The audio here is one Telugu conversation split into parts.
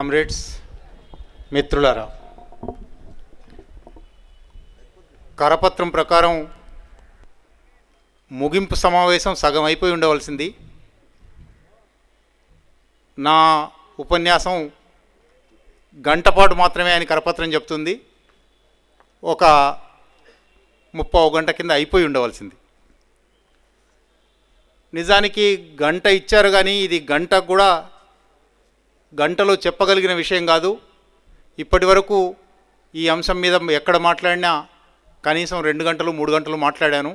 కామ్రేడ్స్, మిత్రులారా, కరపత్రం ప్రకారం ముగింపు సమావేశం సగం అయిపోయి ఉండవలసింది. నా ఉపన్యాసం గంటపాటు మాత్రమే అని కరపత్రం చెప్తుంది. ఒక 30 గంట కింద అయిపోయి ఉండవలసింది. నిజానికి గంట ఇచ్చారు, కానీ ఇది గంటలో చెప్పగలిగిన విషయం కాదు. ఇప్పటి వరకు ఈ అంశం మీద ఎక్కడ మాట్లాడినా కనీసం 2 గంటలు 3 గంటలు మాట్లాడాను.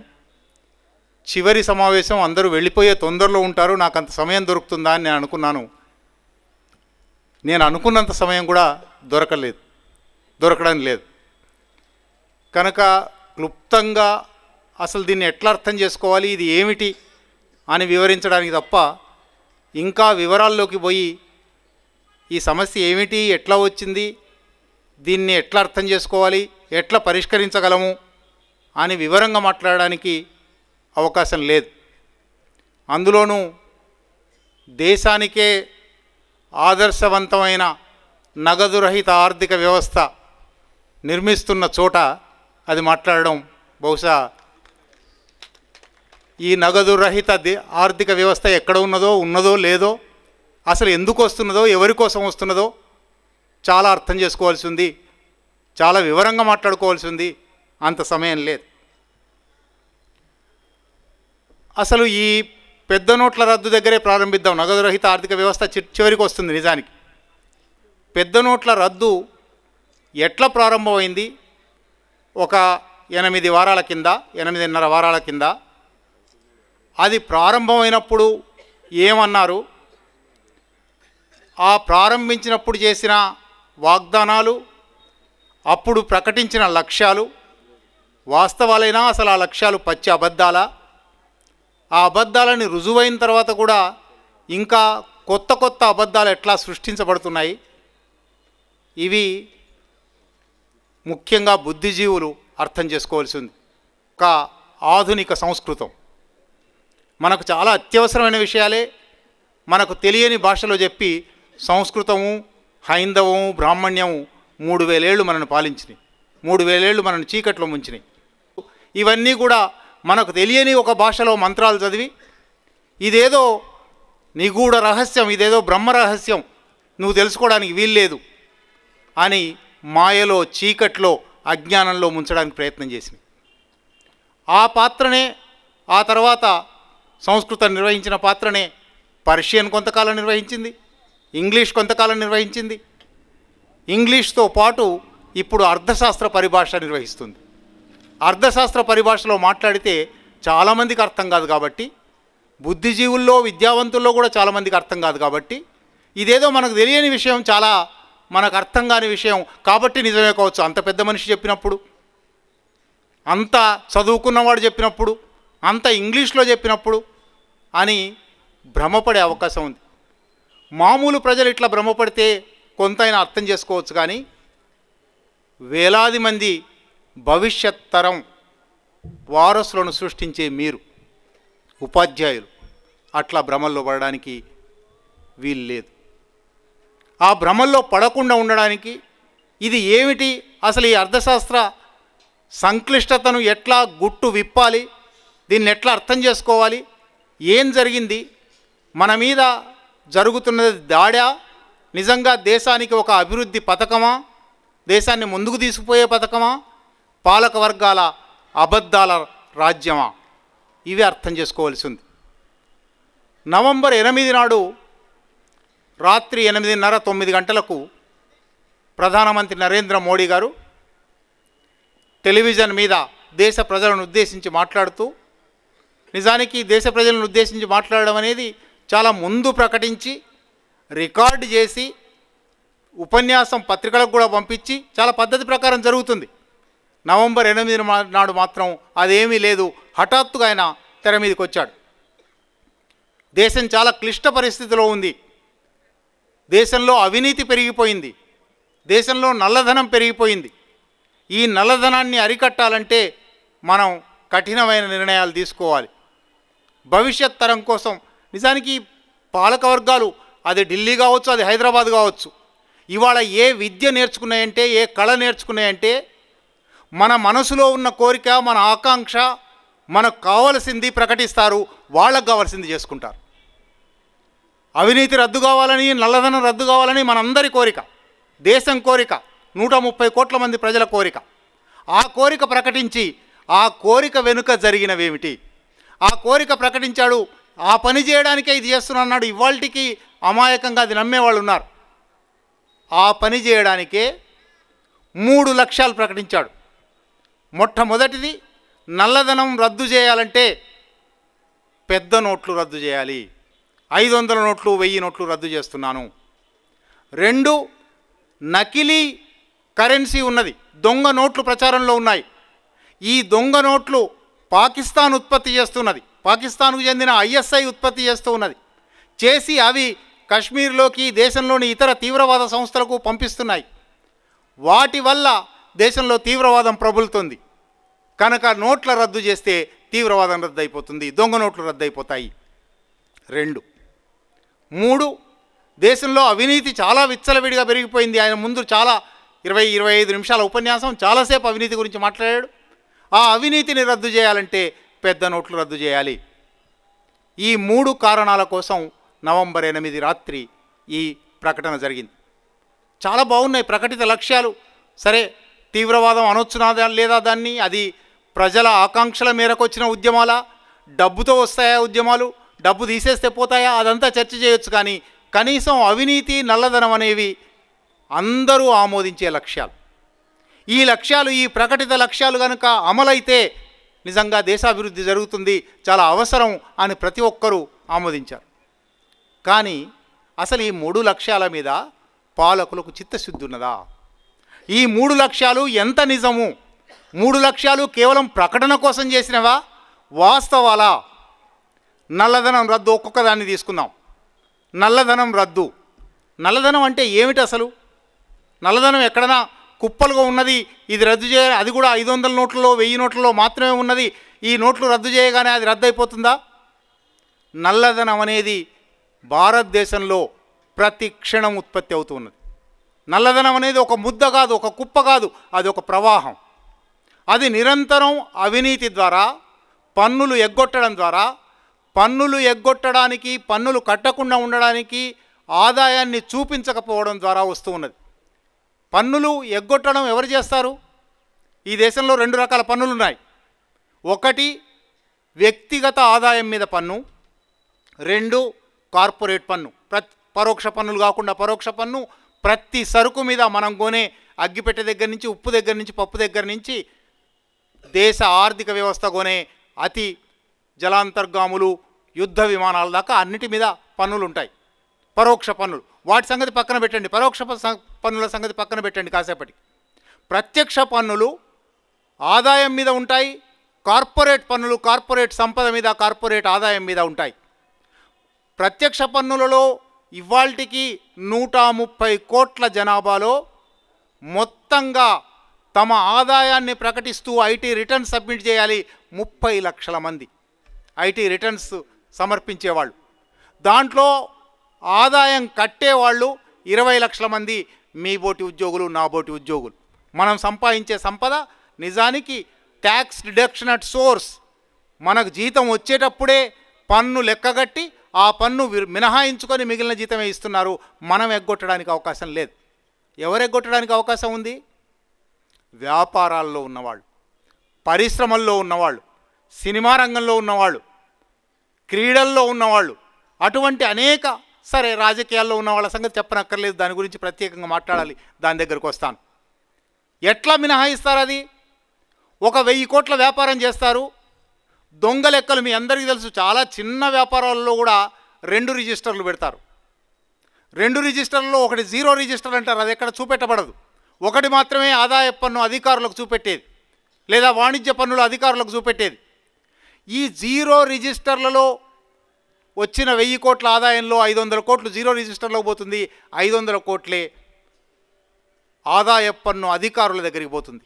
చివరి సమావేశం అందరూ వెళ్ళిపోయే తొందరలో ఉంటారు, నాకు అంత సమయం దొరుకుతుందా అని నేను అనుకున్నాను. నేను అనుకున్నంత సమయం కూడా దొరకడం లేదు. కనుక క్లుప్తంగా అసలు దీన్ని ఎట్లా అర్థం చేసుకోవాలి, ఇది ఏమిటి అని వివరించడానికి తప్ప ఇంకా వివరాల్లోకి పోయి ఈ సమస్య ఏమిటి, ఎట్లా వచ్చింది, దీన్ని ఎట్లా అర్థం చేసుకోవాలి, ఎట్లా పరిష్కరించగలము అని వివరంగా మాట్లాడడానికి అవకాశం లేదు. అందులోనూ దేశానికే ఆదర్శవంతమైన నగదు రహిత ఆర్థిక వ్యవస్థ నిర్మిస్తున్న చోట అది మాట్లాడడం బహుశా ఈ నగదు రహిత ఆర్థిక వ్యవస్థ ఎక్కడ ఉన్నదో లేదో, అసలు ఎందుకు వస్తున్నదో, ఎవరి కోసం వస్తున్నదో చాలా అర్థం చేసుకోవాల్సి ఉంది, చాలా వివరంగా మాట్లాడుకోవాల్సి ఉంది. అంత సమయం లేదు. అసలు ఈ పెద్ద నోట్ల రద్దు దగ్గరే ప్రారంభిద్దాం. నగదు రహిత ఆర్థిక వ్యవస్థ చివరికి వస్తుంది. నిజానికి పెద్ద నోట్ల రద్దు ఎట్లా ప్రారంభమైంది? ఒక 8 వారాల కింద, 8.5 వారాల కింద అది ప్రారంభమైనప్పుడు ఏమన్నారు, ఆ ప్రారంభించినప్పుడు చేసిన వాగ్దానాలు, అప్పుడు ప్రకటించిన లక్ష్యాలు వాస్తవాలైనా అసలు ఆ లక్ష్యాలు పచ్చి అబద్ధాలా? ఆ అబద్ధాలని రుజువైన తర్వాత కూడా ఇంకా కొత్త అబద్ధాలు ఎట్లా సృష్టించబడుతున్నాయి? ఇవి ముఖ్యంగా బుద్ధిజీవులు అర్థం చేసుకోవాల్సి ఉంది. ఒక ఆధునిక సంస్కృతం మనకు చాలా అత్యవసరమైన విషయాలే మనకు తెలియని భాషలో చెప్పి సంస్కృతము, హైందవము, బ్రాహ్మణ్యము 3000 ఏళ్ళు మనను పాలించినాయి, 3000 ఏళ్ళు మనను చీకట్లో ముంచినాయి. ఇవన్నీ కూడా మనకు తెలియని ఒక భాషలో మంత్రాలు చదివి ఇదేదో నిగూఢ రహస్యం, ఇదేదో బ్రహ్మ రహస్యం, నువ్వు తెలుసుకోవడానికి వీల్లేదు అని మాయలో, చీకట్లో, అజ్ఞానంలో ముంచడానికి ప్రయత్నం చేసింది. ఆ పాత్రనే ఆ తర్వాత సంస్కృతం నిర్వహించిన పాత్రనే పర్షియన్ కొంతకాలం నిర్వహించింది, ఇంగ్లీష్ కొంతకాలం నిర్వహించింది. ఇంగ్లీష్తో పాటు ఇప్పుడు అర్థశాస్త్ర పరిభాష నిర్వహిస్తుంది. అర్థశాస్త్ర పరిభాషలో మాట్లాడితే చాలామందికి అర్థం కాదు కాబట్టి, బుద్ధిజీవుల్లో, విద్యావంతుల్లో కూడా చాలామందికి అర్థం కాదు కాబట్టి, ఇదేదో మనకు తెలియని విషయం, చాలా మనకు అర్థం కాని విషయం కాబట్టి నిజమే కావచ్చు. అంత పెద్ద మనిషి చెప్పినప్పుడు, అంత చదువుకున్నవాడు చెప్పినప్పుడు, అంత ఇంగ్లీష్లో చెప్పినప్పుడు అని భ్రమపడే అవకాశం ఉంది. మామూలు ప్రజలు ఇట్లా భ్రమపడితే కొంతైనా అర్థం చేసుకోవచ్చు, కానీ వేలాది మంది భవిష్యత్ తరం వారసులను సృష్టించే మీరు ఉపాధ్యాయులు అట్లా భ్రమల్లో పడడానికి వీలు లేదు. ఆ భ్రమల్లో పడకుండా ఉండడానికి ఇది ఏమిటి, అసలు ఈ అర్థశాస్త్ర సంక్లిష్టతను ఎట్లా గుట్టు విప్పాలి, దీన్ని ఎట్లా అర్థం చేసుకోవాలి, ఏం జరిగింది, మన మీద జరుగుతున్నది దాడా, నిజంగా దేశానికి ఒక అభివృద్ధి పథకమా, దేశాన్ని ముందుకు తీసుకుపోయే పథకమా, పాలక వర్గాల అబద్ధాల రాజ్యమా, ఇవి అర్థం చేసుకోవాల్సి ఉంది. నవంబర్ 8 నాడు రాత్రి 8:30, 9 గంటలకు ప్రధానమంత్రి నరేంద్ర మోడీ గారు టెలివిజన్ మీద దేశ ప్రజలను ఉద్దేశించి మాట్లాడుతూ, నిజానికి దేశ ప్రజలను ఉద్దేశించి మాట్లాడడం అనేది చాలా ముందు ప్రకటించి, రికార్డు చేసి, ఉపన్యాసం పత్రికలకు కూడా పంపించి చాలా పద్ధతి ప్రకారం జరుగుతుంది. నవంబర్ 8 నాడు మాత్రం అదేమీ లేదు, హఠాత్తుగా ఆయన తెర మీదకి వచ్చాడు. దేశం చాలా క్లిష్ట పరిస్థితిలో ఉంది, దేశంలో అవినీతి పెరిగిపోయింది, దేశంలో నల్లధనం పెరిగిపోయింది. ఈ నల్లధనాన్ని అరికట్టాలంటే మనం కఠినమైన నిర్ణయాలు తీసుకోవాలి. భవిష్యత్ తరం కోసం నిజానికి పాలక వర్గాలు, అది ఢిల్లీ కావచ్చు, అది హైదరాబాద్ కావచ్చు, ఇవాళ ఏ విద్య నేర్చుకున్నాయంటే, ఏ కళ నేర్చుకున్నాయంటే, మన మనసులో ఉన్న కోరిక, మన ఆకాంక్ష, మనకు కావలసింది ప్రకటిస్తారు, వాళ్ళకు కావాల్సింది చేసుకుంటారు. అవినీతి రద్దు కావాలని, నల్లధనం రద్దు కావాలని మనందరి కోరిక, దేశం కోరిక, 130 కోట్ల మంది ప్రజల కోరిక. ఆ కోరిక ప్రకటించి ఆ కోరిక వెనుక జరిగినవేమిటి, ఆ కోరిక ప్రకటించాడు, ఆ పని చేయడానికే ఇది చేస్తున్నాడు, ఇవాళకి అమాయకంగా అది నమ్మేవాళ్ళు ఉన్నారు. ఆ పని చేయడానికే 3 లక్ష్యాలు ప్రకటించాడు. మొట్టమొదటిది, నల్లధనం రద్దు చేయాలంటే పెద్ద నోట్లు రద్దు చేయాలి, 500 నోట్లు 1000 నోట్లు రద్దు చేస్తున్నాను. 2, నకిలీ కరెన్సీ ఉన్నది, దొంగ నోట్లు ప్రచారంలో ఉన్నాయి. ఈ దొంగ నోట్లు పాకిస్తాన్ ఉత్పత్తి చేస్తున్నది, పాకిస్తాన్కు చెందిన ISI ఉత్పత్తి చేస్తూ ఉన్నది. చేసి అవి కశ్మీర్లోకి, దేశంలోని ఇతర తీవ్రవాద సంస్థలకు పంపిస్తున్నాయి. వాటి వల్ల దేశంలో తీవ్రవాదం ప్రబలుతుంది. కనుక నోట్ల రద్దు చేస్తే తీవ్రవాదం రద్దు అయిపోతుంది, దొంగ నోట్లు రద్దు అయిపోతాయి. 2. 3, దేశంలో అవినీతి చాలా విచ్చలవిడిగా పెరిగిపోయింది. ఆయన ముందు చాలా 20-25 నిమిషాల ఉపన్యాసం చాలాసేపు అవినీతి గురించి మాట్లాడాడు. ఆ అవినీతిని రద్దు చేయాలంటే పెద్ద నోట్లు రద్దు చేయాలి. ఈ 3 కారణాల కోసం నవంబర్ 8 రాత్రి ఈ ప్రకటన జరిగింది. చాలా బాగున్నాయి ప్రకటిత లక్ష్యాలు. సరే, తీవ్రవాదం అనొచ్చునా లేదా దాన్ని, అది ప్రజల ఆకాంక్షల మేరకు వచ్చిన ఉద్యమాలా, డబ్బుతో వస్తాయా ఉద్యమాలు, డబ్బు తీసేస్తే పోతాయా, అదంతా చర్చ చేయొచ్చు. కానీ కనీసం అవినీతి, నల్లధనం అనేవి అందరూ ఆమోదించే లక్ష్యాలు. ఈ లక్ష్యాలు, ఈ ప్రకటిత లక్ష్యాలు కనుక అమలైతే నిజంగా దేశాభివృద్ధి జరుగుతుంది, చాలా అవసరం అని ప్రతి ఒక్కరూ ఆమోదించారు. కానీ అసలు ఈ 3 లక్ష్యాల మీద పాలకులకు చిత్తశుద్ధి ఉన్నదా? ఈ 3 లక్ష్యాలు ఎంత నిజము? 3 లక్ష్యాలు కేవలం ప్రకటన కోసం చేసినవా, వాస్తవాలా? నల్లధనం రద్దు, ఒక్కొక్క దాన్ని తీసుకుందాం. నల్లధనం రద్దు. నల్లధనం అంటే ఏమిటి అసలు? నల్లధనం ఎక్కడైనా కుప్పలుగా ఉన్నది, ఇది రద్దు చేయాలి, అది కూడా 500 నోట్లలో 1000 నోట్లలో మాత్రమే ఉన్నది, ఈ నోట్లు రద్దు చేయగానే అది రద్దు అయిపోతుందా? నల్లధనం అనేది భారతదేశంలో ప్రతి క్షణం ఉత్పత్తి అవుతూ ఉన్నది. నల్లధనం అనేది ఒక ముద్ద కాదు, ఒక కుప్ప కాదు, అది ఒక ప్రవాహం. అది నిరంతరం అవినీతి ద్వారా, పన్నులు ఎగ్గొట్టడం ద్వారా, పన్నులు ఎగ్గొట్టడానికి, పన్నులు కట్టకుండా ఉండడానికి, ఆదాయాన్ని చూపించకపోవడం ద్వారా వస్తూ ఉన్నది. పన్నులు ఎగ్గొట్టడం ఎవరు చేస్తారు? ఈ దేశంలో 2 రకాల పన్నులు ఉన్నాయి. ఒకటి వ్యక్తిగత ఆదాయం మీద పన్ను, 2 కార్పొరేట్ పన్ను. పరోక్ష పన్నులు కాకుండా పరోక్ష పన్ను ప్రతి సరుకు మీద, మనం కొనే అగ్గిపెట్టె దగ్గర నుంచి, ఉప్పు దగ్గర నుంచి, పప్పు దగ్గర నుంచి, దేశ ఆర్థిక వ్యవస్థ కొనే అతి జలాంతర్గాములు, యుద్ధ విమానాల దాకా అన్నిటి మీద పన్నులు ఉంటాయి, పరోక్ష పన్నులు. వాటి సంగతి పక్కన పెట్టండి, పరోక్ష పన్నుల సంగతి పక్కన పెట్టండి కాసేపటికి. ప్రత్యక్ష పన్నులు ఆదాయం మీద ఉంటాయి, కార్పొరేట్ పన్నులు కార్పొరేట్ సంపద మీద, కార్పొరేట్ ఆదాయం మీద ఉంటాయి. ప్రత్యక్ష పన్నులలో ఇవాల్టికి 130 కోట్ల జనాభాలో మొత్తంగా తమ ఆదాయాన్ని ప్రకటిస్తూ ఐటీ రిటర్న్స్ సబ్మిట్ చేయాలి 30 లక్షల మంది ఐటీ రిటర్న్స్ సమర్పించేవాళ్ళు. దాంట్లో ఆదాయం కట్టేవాళ్ళు 20 లక్షల మంది, మీ బోటి ఉద్యోగులు, నా బోటి ఉద్యోగులు. మనం సంపాదించే సంపద నిజానికి ట్యాక్స్ డిడక్షన్ అట్ సోర్స్, మనకు జీతం వచ్చేటప్పుడే పన్ను లెక్కగట్టి ఆ పన్ను మినహాయించుకొని మిగిలిన జీతమే ఇస్తున్నారు. మనం ఎగ్గొట్టడానికి అవకాశం లేదు. ఎవరు ఎగ్గొట్టడానికి అవకాశం ఉంది? వ్యాపారాల్లో ఉన్నవాళ్ళు, పరిశ్రమల్లో ఉన్నవాళ్ళు, సినిమా రంగంలో ఉన్నవాళ్ళు, క్రీడల్లో ఉన్నవాళ్ళు, అటువంటి అనేక, సరే రాజకీయాల్లో ఉన్న వాళ్ళ సంగతి చెప్పనక్కర్లేదు, దాని గురించి ప్రత్యేకంగా మాట్లాడాలి, దాని దగ్గరకు వస్తాను. ఎట్లా మినహాయిస్తారు? అది ఒక 1000 కోట్ల వ్యాపారం చేస్తారు, దొంగ లెక్కలు మీ అందరికీ తెలుసు. చాలా చిన్న వ్యాపారాల్లో కూడా 2 రిజిస్టర్లు పెడతారు. 2 రిజిస్టర్లలో ఒకటి 0 రిజిస్టర్ అంటారు, అది ఎక్కడ చూపెట్టబడదు. ఒకటి మాత్రమే ఆదాయ పన్ను అధికారులకు చూపెట్టేది, లేదా వాణిజ్య పన్నుల అధికారులకు చూపెట్టేది. ఈ 0 రిజిస్టర్లలో వచ్చిన 1000 కోట్ల ఆదాయంలో 500 కోట్లు 0 రిజిస్టర్లోకి పోతుంది, 500 కోట్లే ఆదాయ పన్ను అధికారుల దగ్గరికి పోతుంది.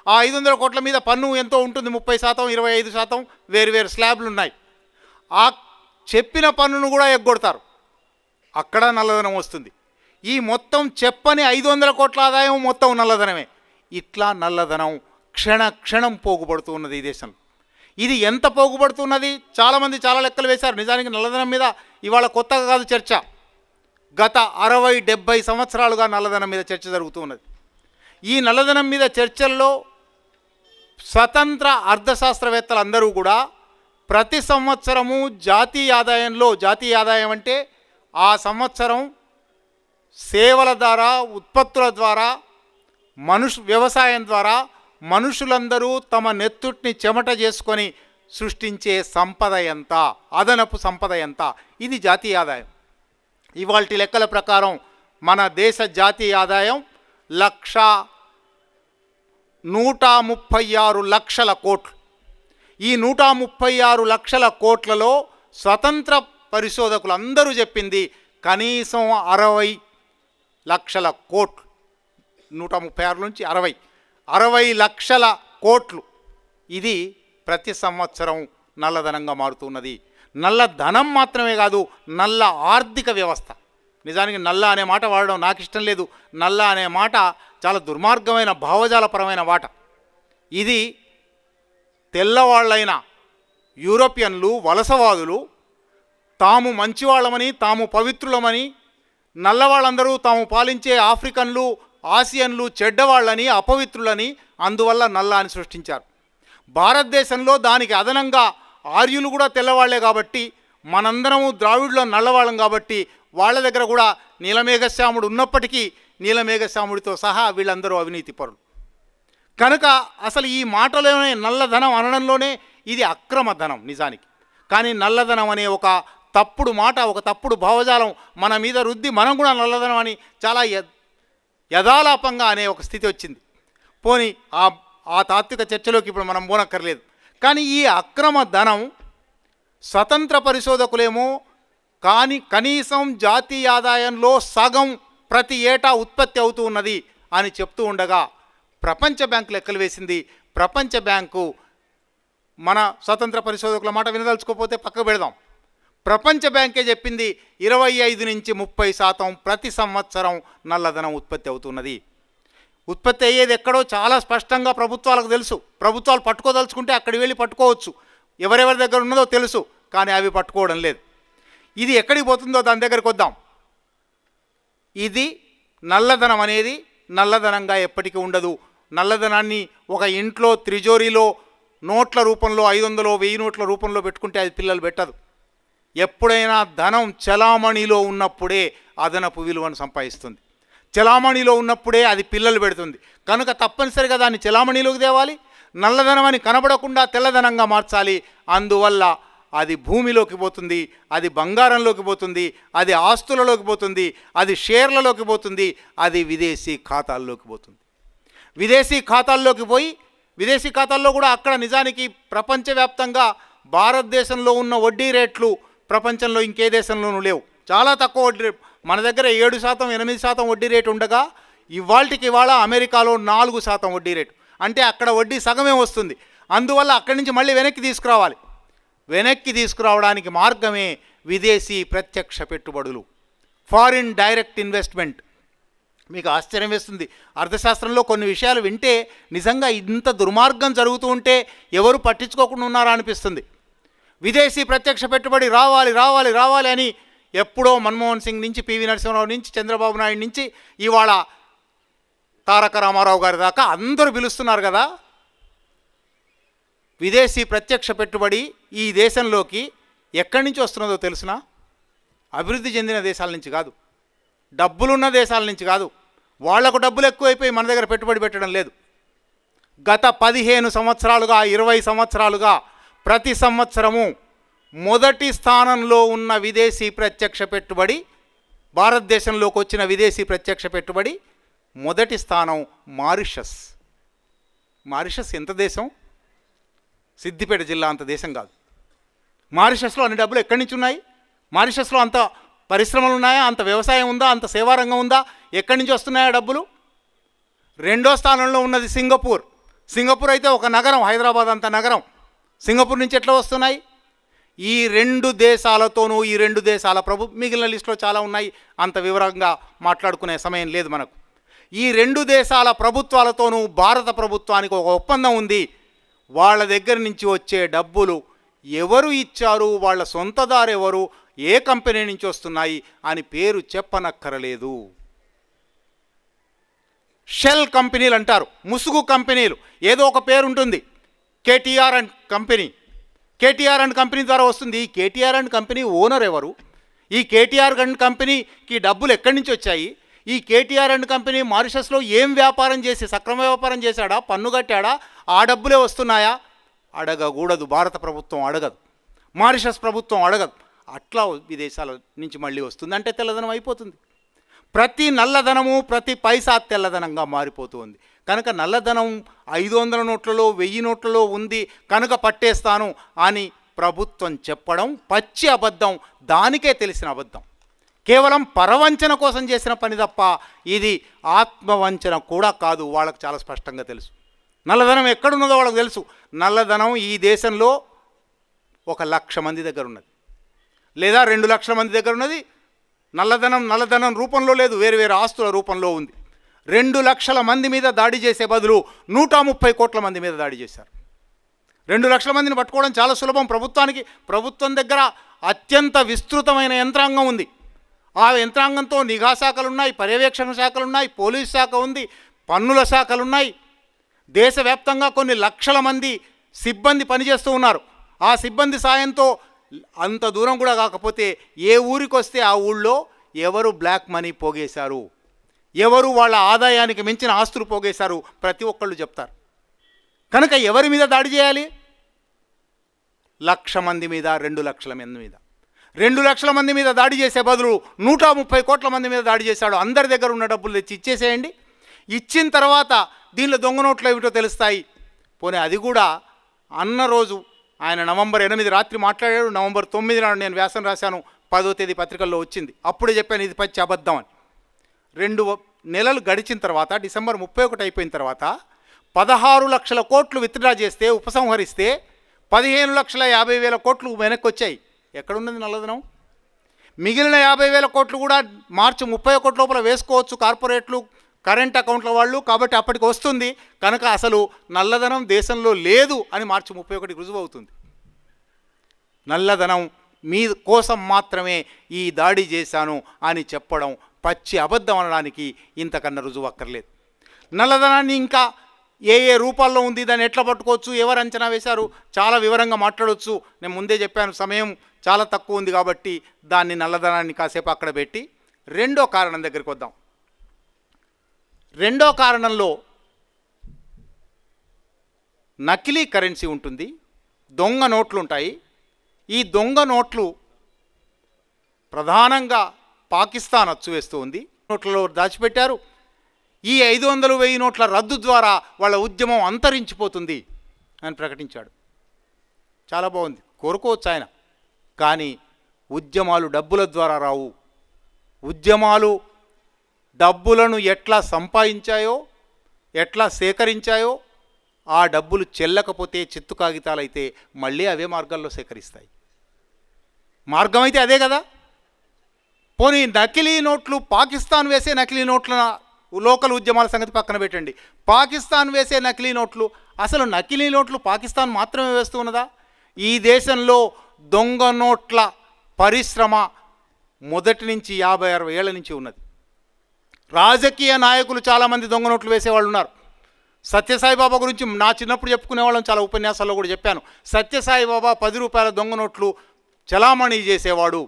ఆ 500 కోట్ల మీద పన్ను ఎంతో ఉంటుంది, 30%, 25%, వేరు స్లాబ్లు ఉన్నాయి. ఆ చెప్పిన పన్నును కూడా ఎగ్గొడతారు, అక్కడ నల్లధనం వస్తుంది. ఈ మొత్తం చెప్పని 500 కోట్ల ఆదాయం మొత్తం నల్లధనమే. ఇట్లా నల్లధనం క్షణం పోగుపడుతూ ఉన్నది ఈ దేశంలో. ఇది ఎంత పోగుపడుతున్నది, చాలామంది చాలా లెక్కలు వేశారు. నిజానికి నల్లధనం మీద ఇవాళ కొత్తగా కాదు చర్చ. గత 60-70 సంవత్సరాలుగా నల్లధనం మీద చర్చ జరుగుతున్నది. ఈ నల్లధనం మీద చర్చల్లో స్వతంత్ర అర్థశాస్త్రవేత్తలు అందరూ కూడా ప్రతి సంవత్సరము జాతీయ ఆదాయం అంటే ఆ సంవత్సరం సేవల ద్వారా, ఉత్పత్తుల ద్వారా, వ్యవసాయం ద్వారా మనుషులందరూ తమ నెత్తుటిని చెమట చేసుకొని సృష్టించే సంపద ఎంత, అదనపు సంపద ఎంత, ఇది జాతీయ ఆదాయం. ఇవాల్టి లెక్కల ప్రకారం మన దేశ జాతీయ ఆదాయం 136 లక్షల కోట్లు. ఈ 136 లక్షల కోట్లలో స్వతంత్ర పరిశోధకులు అందరూ చెప్పింది కనీసం 60 లక్షల కోట్లు. 136 నుంచి 60 లక్షల కోట్లు ఇది ప్రతి సంవత్సరం నల్లధనంగా మారుతున్నది. నల్లధనం మాత్రమే కాదు, నల్ల ఆర్థిక వ్యవస్థ. నిజానికి నల్ల అనే మాట వాడడం నాకు ఇష్టం లేదు. నల్ల అనే మాట చాలా దుర్మార్గమైన భావజాలపరమైన మాట. ఇది తెల్లవాళ్ళైన యూరోపియన్లు, వలసవాదులు తాము మంచివాళ్ళమని, తాము పవిత్రులమని, నల్లవాళ్ళందరూ తాము పాలించే ఆఫ్రికన్లు, ఆసియన్లు చెడ్డవాళ్ళని, అపవిత్రులని, అందువల్ల నల్ల అని సృష్టించారు. భారతదేశంలో దానికి అదనంగా ఆర్యులు కూడా తెల్లవాళ్లే కాబట్టి, మనందరము ద్రావిడులో నల్లవాళ్ళం కాబట్టి వాళ్ళ దగ్గర కూడా నీలమేఘశ్యాముడు ఉన్నప్పటికీ నీలమేఘశ్యాముడితో సహా వీళ్ళందరూ అవినీతి పరులు. కనుక అసలు ఈ మాటలోనే నల్లధనం అనడంలోనే ఇది అక్రమ ధనం నిజానికి. కానీ నల్లధనం అనే ఒక తప్పుడు మాట, ఒక తప్పుడు భావజాలం మన మీద రుద్ది మనం కూడా నల్లధనం అని చాలా యథాలాపంగా అనే ఒక స్థితి వచ్చింది. పోని ఆ తాత్విక చర్చలోకి ఇప్పుడు మనం పోనక్కర్లేదు. కానీ ఈ అక్రమ ధనం స్వతంత్ర పరిశోధకులేమో కనీసం జాతీయ ఆదాయంలో సగం ప్రతి ఏటా ఉత్పత్తి అవుతూ ఉన్నది అని చెప్తూ ఉండగా ప్రపంచ బ్యాంకు లెక్కలు వేసింది. ప్రపంచ బ్యాంకు మన స్వతంత్ర పరిశోధకుల మాట వినదలుచుకోకపోతే పక్కకు పెడదాం. ప్రపంచ బ్యాంకే చెప్పింది 25 నుంచి 30% ప్రతి సంవత్సరం నల్లధనం ఉత్పత్తి అవుతున్నది. ఉత్పత్తి అయ్యేది ఎక్కడో చాలా స్పష్టంగా ప్రభుత్వాలకు తెలుసు. ప్రభుత్వాలు పట్టుకోదలుచుకుంటే అక్కడికి వెళ్ళి పట్టుకోవచ్చు. ఎవరెవరి దగ్గర ఉన్నదో తెలుసు, కానీ అవి పట్టుకోవడం లేదు. ఇది ఎక్కడికి పోతుందో దాని దగ్గరికి వద్దాం. ఇది నల్లధనం అనేది నల్లధనంగా ఎప్పటికీ ఉండదు. నల్లధనాన్ని ఒక ఇంట్లో త్రిజోరీలో నోట్ల రూపంలో 500, 1000 నోట్ల రూపంలో పెట్టుకుంటే అది పిల్లలు పెట్టదు. ఎప్పుడైనా ధనం చలామణిలో ఉన్నప్పుడే అదనపు విలువను సంపాదిస్తుంది. చలామణిలో ఉన్నప్పుడే అది పిల్లలు పెడుతుంది. కనుక తప్పనిసరిగా దాన్ని చలామణిలోకి తేవాలి. నల్లధనం అని కనబడకుండా తెల్లధనంగా మార్చాలి. అందువల్ల అది భూమిలోకి పోతుంది, అది బంగారంలోకి పోతుంది, అది ఆస్తులలోకి పోతుంది, అది షేర్లలోకి పోతుంది, అది విదేశీ ఖాతాల్లోకి పోతుంది. విదేశీ ఖాతాల్లోకి పోయి విదేశీ ఖాతాల్లో కూడా అక్కడ నిజానికి ప్రపంచవ్యాప్తంగా భారతదేశంలో ఉన్న వడ్డీ రేట్లు ప్రపంచంలో ఇంకే దేశంలోనూ లేవు. చాలా తక్కువ వడ్డీ రేటు. మన దగ్గర 7%, 8% వడ్డీ రేటు ఉండగా ఇవాళ అమెరికాలో 4% వడ్డీ రేటు. అంటే అక్కడ వడ్డీ సగమే వస్తుంది. అందువల్ల అక్కడి నుంచి మళ్ళీ వెనక్కి తీసుకురావడానికి మార్గమే విదేశీ ప్రత్యక్ష పెట్టుబడులు, ఫారిన్ డైరెక్ట్ ఇన్వెస్ట్మెంట్. మీకు ఆశ్చర్యం వేస్తుంది. అర్థశాస్త్రంలో కొన్ని విషయాలు వింటే నిజంగా ఇంత దుర్మార్గం జరుగుతూ ఉంటే ఎవరు పట్టించుకోకుండా ఉన్నారా అనిపిస్తుంది. విదేశీ ప్రత్యక్ష పెట్టుబడి రావాలి అని ఎప్పుడో మన్మోహన్ సింగ్ నుంచి, పివి నరసింహరావు నుంచి, చంద్రబాబు నాయుడు నుంచి ఇవాళ తారక రామారావు గారి దాకా అందరూ పిలుస్తున్నారు కదా. విదేశీ ప్రత్యక్ష పెట్టుబడి ఈ దేశంలోకి ఎక్కడి నుంచి వస్తున్నదో తెలుసునా? అభివృద్ధి చెందిన దేశాల నుంచి కాదు, డబ్బులున్న దేశాల నుంచి కాదు. వాళ్లకు డబ్బులు ఎక్కువైపోయి మన దగ్గర పెట్టుబడి పెట్టడం లేదు. గత 15 సంవత్సరాలుగా, 20 సంవత్సరాలుగా ప్రతి సంవత్సరము మొదటి స్థానంలో ఉన్న విదేశీ ప్రత్యక్ష పెట్టుబడి, భారతదేశంలోకి వచ్చిన విదేశీ ప్రత్యక్ష పెట్టుబడి మొదటి స్థానం మారిషస్. మారిషస్ ఎంత దేశం? సిద్దిపేట జిల్లా అంత దేశం కాదు. మారిషస్లో అన్ని డబ్బులు ఎక్కడి నుంచి ఉన్నాయి? మారిషస్లో అంత పరిశ్రమలు ఉన్నాయా? అంత వ్యవసాయం ఉందా? అంత సేవారంగం ఉందా? ఎక్కడి నుంచి వస్తున్నాయా డబ్బులు? రెండో స్థానంలో ఉన్నది సింగపూర్. సింగపూర్ అయితే ఒక నగరం, హైదరాబాద్ అంత నగరం. సింగపూర్ నుంచి ఎట్లా వస్తున్నాయి? ఈ రెండు దేశాలతోనూ, ఈ రెండు దేశాల మిగిలిన లిస్టులో చాలా ఉన్నాయి, అంత వివరంగా మాట్లాడుకునే సమయం లేదు మనకు. ఈ రెండు దేశాల ప్రభుత్వాలతోనూ భారత ప్రభుత్వానికి ఒక ఒప్పందం ఉంది. వాళ్ళ దగ్గర నుంచి వచ్చే డబ్బులు ఎవరు ఇచ్చారు, వాళ్ళ సొంతదారు ఎవరు, ఏ కంపెనీ నుంచి వస్తున్నాయి అని పేరు చెప్పనక్కరలేదు. షెల్ కంపెనీలు అంటారు, ముసుగు కంపెనీలు, ఏదో ఒక పేరు ఉంటుంది. KTR and company, KTR and company ద్వారా వస్తుంది. ఈ కేటీఆర్ అండ్ కంపెనీ ఓనర్ ఎవరు? ఈ కేటీఆర్ అండ్ కంపెనీకి డబ్బులు ఎక్కడి నుంచి వచ్చాయి? ఈ కేటీఆర్ అండ్ కంపెనీ మారిషస్లో ఏం వ్యాపారం చేసి, సక్రమ వ్యాపారం చేశాడా, పన్ను కట్టాడా, ఆ డబ్బులే వస్తున్నాయా? అడగకూడదు. భారత ప్రభుత్వం అడగదు, మారిషస్ ప్రభుత్వం అడగదు. అట్లా విదేశాల నుంచి మళ్ళీ వస్తుంది అంటే తెల్లదనం అయిపోతుంది. ప్రతి నల్లధనము, ప్రతి పైసా తెల్లదనంగా మారిపోతుంది. కనుక నల్లధనం 500 నోట్లలో 1000 నోట్లలో ఉంది కనుక పట్టేస్తాను అని ప్రభుత్వం చెప్పడం పచ్చి అబద్ధం, దానికే తెలిసిన అబద్ధం. కేవలం పరవంచన కోసం చేసిన పని తప్ప ఇది ఆత్మవంచన కూడా కాదు. వాళ్ళకు చాలా స్పష్టంగా తెలుసు నల్లధనం ఎక్కడున్నదో వాళ్ళకు తెలుసు. నల్లధనం ఈ దేశంలో 1,00,000 మంది దగ్గర ఉన్నది, లేదా 2 లక్షల మంది దగ్గర ఉన్నది. నల్లధనం రూపంలో లేదు, వేరు వేరు ఆస్తుల రూపంలో ఉంది. 2 లక్షల మంది మీద దాడి చేసే బదులు 130 కోట్ల మంది మీద దాడి చేశారు. 2 లక్షల మందిని పట్టుకోవడం చాలా సులభం ప్రభుత్వానికి. ప్రభుత్వం దగ్గర అత్యంత విస్తృతమైన యంత్రాంగం ఉంది. ఆ యంత్రాంగంతో నిఘా శాఖలున్నాయి, పర్యవేక్షణ శాఖలున్నాయి, పోలీసు శాఖ ఉంది, పన్నుల శాఖలున్నాయి. దేశవ్యాప్తంగా కొన్ని లక్షల మంది సిబ్బంది పనిచేస్తూ ఉన్నారు. ఆ సిబ్బంది సాయంతో అంత దూరం కూడా కాకపోతే ఏ ఊరికి వస్తే ఆ ఊళ్ళో ఎవరు బ్లాక్ మనీ పోగేశారు, ఎవరు వాళ్ళ ఆదాయానికి మించిన ఆస్తులు పోగేశారు, ప్రతి ఒక్కళ్ళు చెప్తారు. కనుక ఎవరి మీద దాడి చేయాలి? 1,00,000 మంది మీద, 2 లక్షల మంది మీద. 2 లక్షల మంది మీద దాడి చేసే బదులు 130 కోట్ల మంది మీద దాడి చేశాడు. అందరి దగ్గర ఉన్న డబ్బులు తెచ్చి ఇచ్చేసేయండి. ఇచ్చిన తర్వాత దీనిలో దొంగ నోట్లు ఏమిటో తెలుస్తాయి. పోనీ అది కూడా అన్న రోజు ఆయన నవంబర్ 8 రాత్రి మాట్లాడాడు. నవంబర్ 9 నాడు నేను వ్యాసం రాశాను, 10వ తేదీ పత్రికల్లో వచ్చింది. అప్పుడు చెప్పాను ఇది పచ్చి అబద్ధం అని. 2 నెలలు గడిచిన తర్వాత, డిసెంబర్ 31 అయిపోయిన తర్వాత 16 లక్షల కోట్లు విత్డ్రా చేస్తే, ఉపసంహరిస్తే 15,50,000 కోట్లు వెనక్కి వచ్చాయి. ఎక్కడున్నది నల్లధనం? మిగిలిన 50,000 కోట్లు కూడా మార్చి 31 లోపల వేసుకోవచ్చు కార్పొరేట్లు, కరెంట్ అకౌంట్ల వాళ్ళు. కాబట్టి అప్పటికి వస్తుంది. కనుక అసలు నల్లధనం దేశంలో లేదు అని మార్చి 31 రుజువు అవుతుంది. నల్లధనం మీ కోసం మాత్రమే ఈ దాడి చేశాను అని చెప్పడం పచ్చి అబద్ధం అనడానికి ఇంతకన్నా రుజువు అక్కర్లేదు. నల్లధనాన్ని ఇంకా ఏ ఏ రూపాల్లో ఉంది, దాన్ని ఎట్లా పట్టుకోవచ్చు, ఎవరు అంచనా వేశారు, చాలా వివరంగా మాట్లాడవచ్చు. నేను ముందే చెప్పాను, సమయం చాలా తక్కువ ఉంది కాబట్టి దాన్ని నల్లధనాన్ని కాసేపు అక్కడ పెట్టి రెండో కారణం దగ్గరికి వద్దాం. రెండో కారణంలో నకిలీ కరెన్సీ ఉంటుంది, దొంగ నోట్లు ఉంటాయి. ఈ దొంగ నోట్లు ప్రధానంగా పాకిస్తాన్ అచ్చు వేస్తూ ఉంది, నోట్లలో దాచిపెట్టారు. ఈ 500, 1000 నోట్ల రద్దు ద్వారా వాళ్ళ ఉద్యమం అంతరించిపోతుంది అని ప్రకటించాడు. చాలా బాగుంది, కోరుకోవచ్చు ఆయన. కానీ ఉద్యమాలు డబ్బుల ద్వారా రావు. ఉద్యమాలు డబ్బులను ఎట్లా సంపాదించాయో, ఎట్లా సేకరించాయో, ఆ డబ్బులు చెల్లకపోతే చిత్తు కాగితాలైతే మళ్ళీ అవే మార్గాల్లో సేకరిస్తాయి. మార్గం అయితే అదే కదా. పోనీ నకిలీ నోట్లు, పాకిస్తాన్ వేసే నకిలీ నోట్ల లోకల్ ఉద్యమాల సంగతి పక్కన పెట్టండి. పాకిస్తాన్ వేసే నకిలీ నోట్లు, అసలు నకిలీ నోట్లు పాకిస్తాన్ మాత్రమే వేస్తూ ఉన్నదా? ఈ దేశంలో దొంగ నోట్ల పరిశ్రమ మొదటి నుంచి 50-60 ఏళ్ల నుంచి ఉన్నది. రాజకీయ నాయకులు చాలామంది దొంగ నోట్లు వేసేవాళ్ళు ఉన్నారు. సత్యసాయిబాబా గురించి నా చిన్నప్పుడు చెప్పుకునేవాళ్ళం, చాలా ఉపన్యాసాల్లో కూడా చెప్పాను. సత్యసాయిబాబా 10 రూపాయల దొంగ నోట్లు చలామణి చేసేవాడు.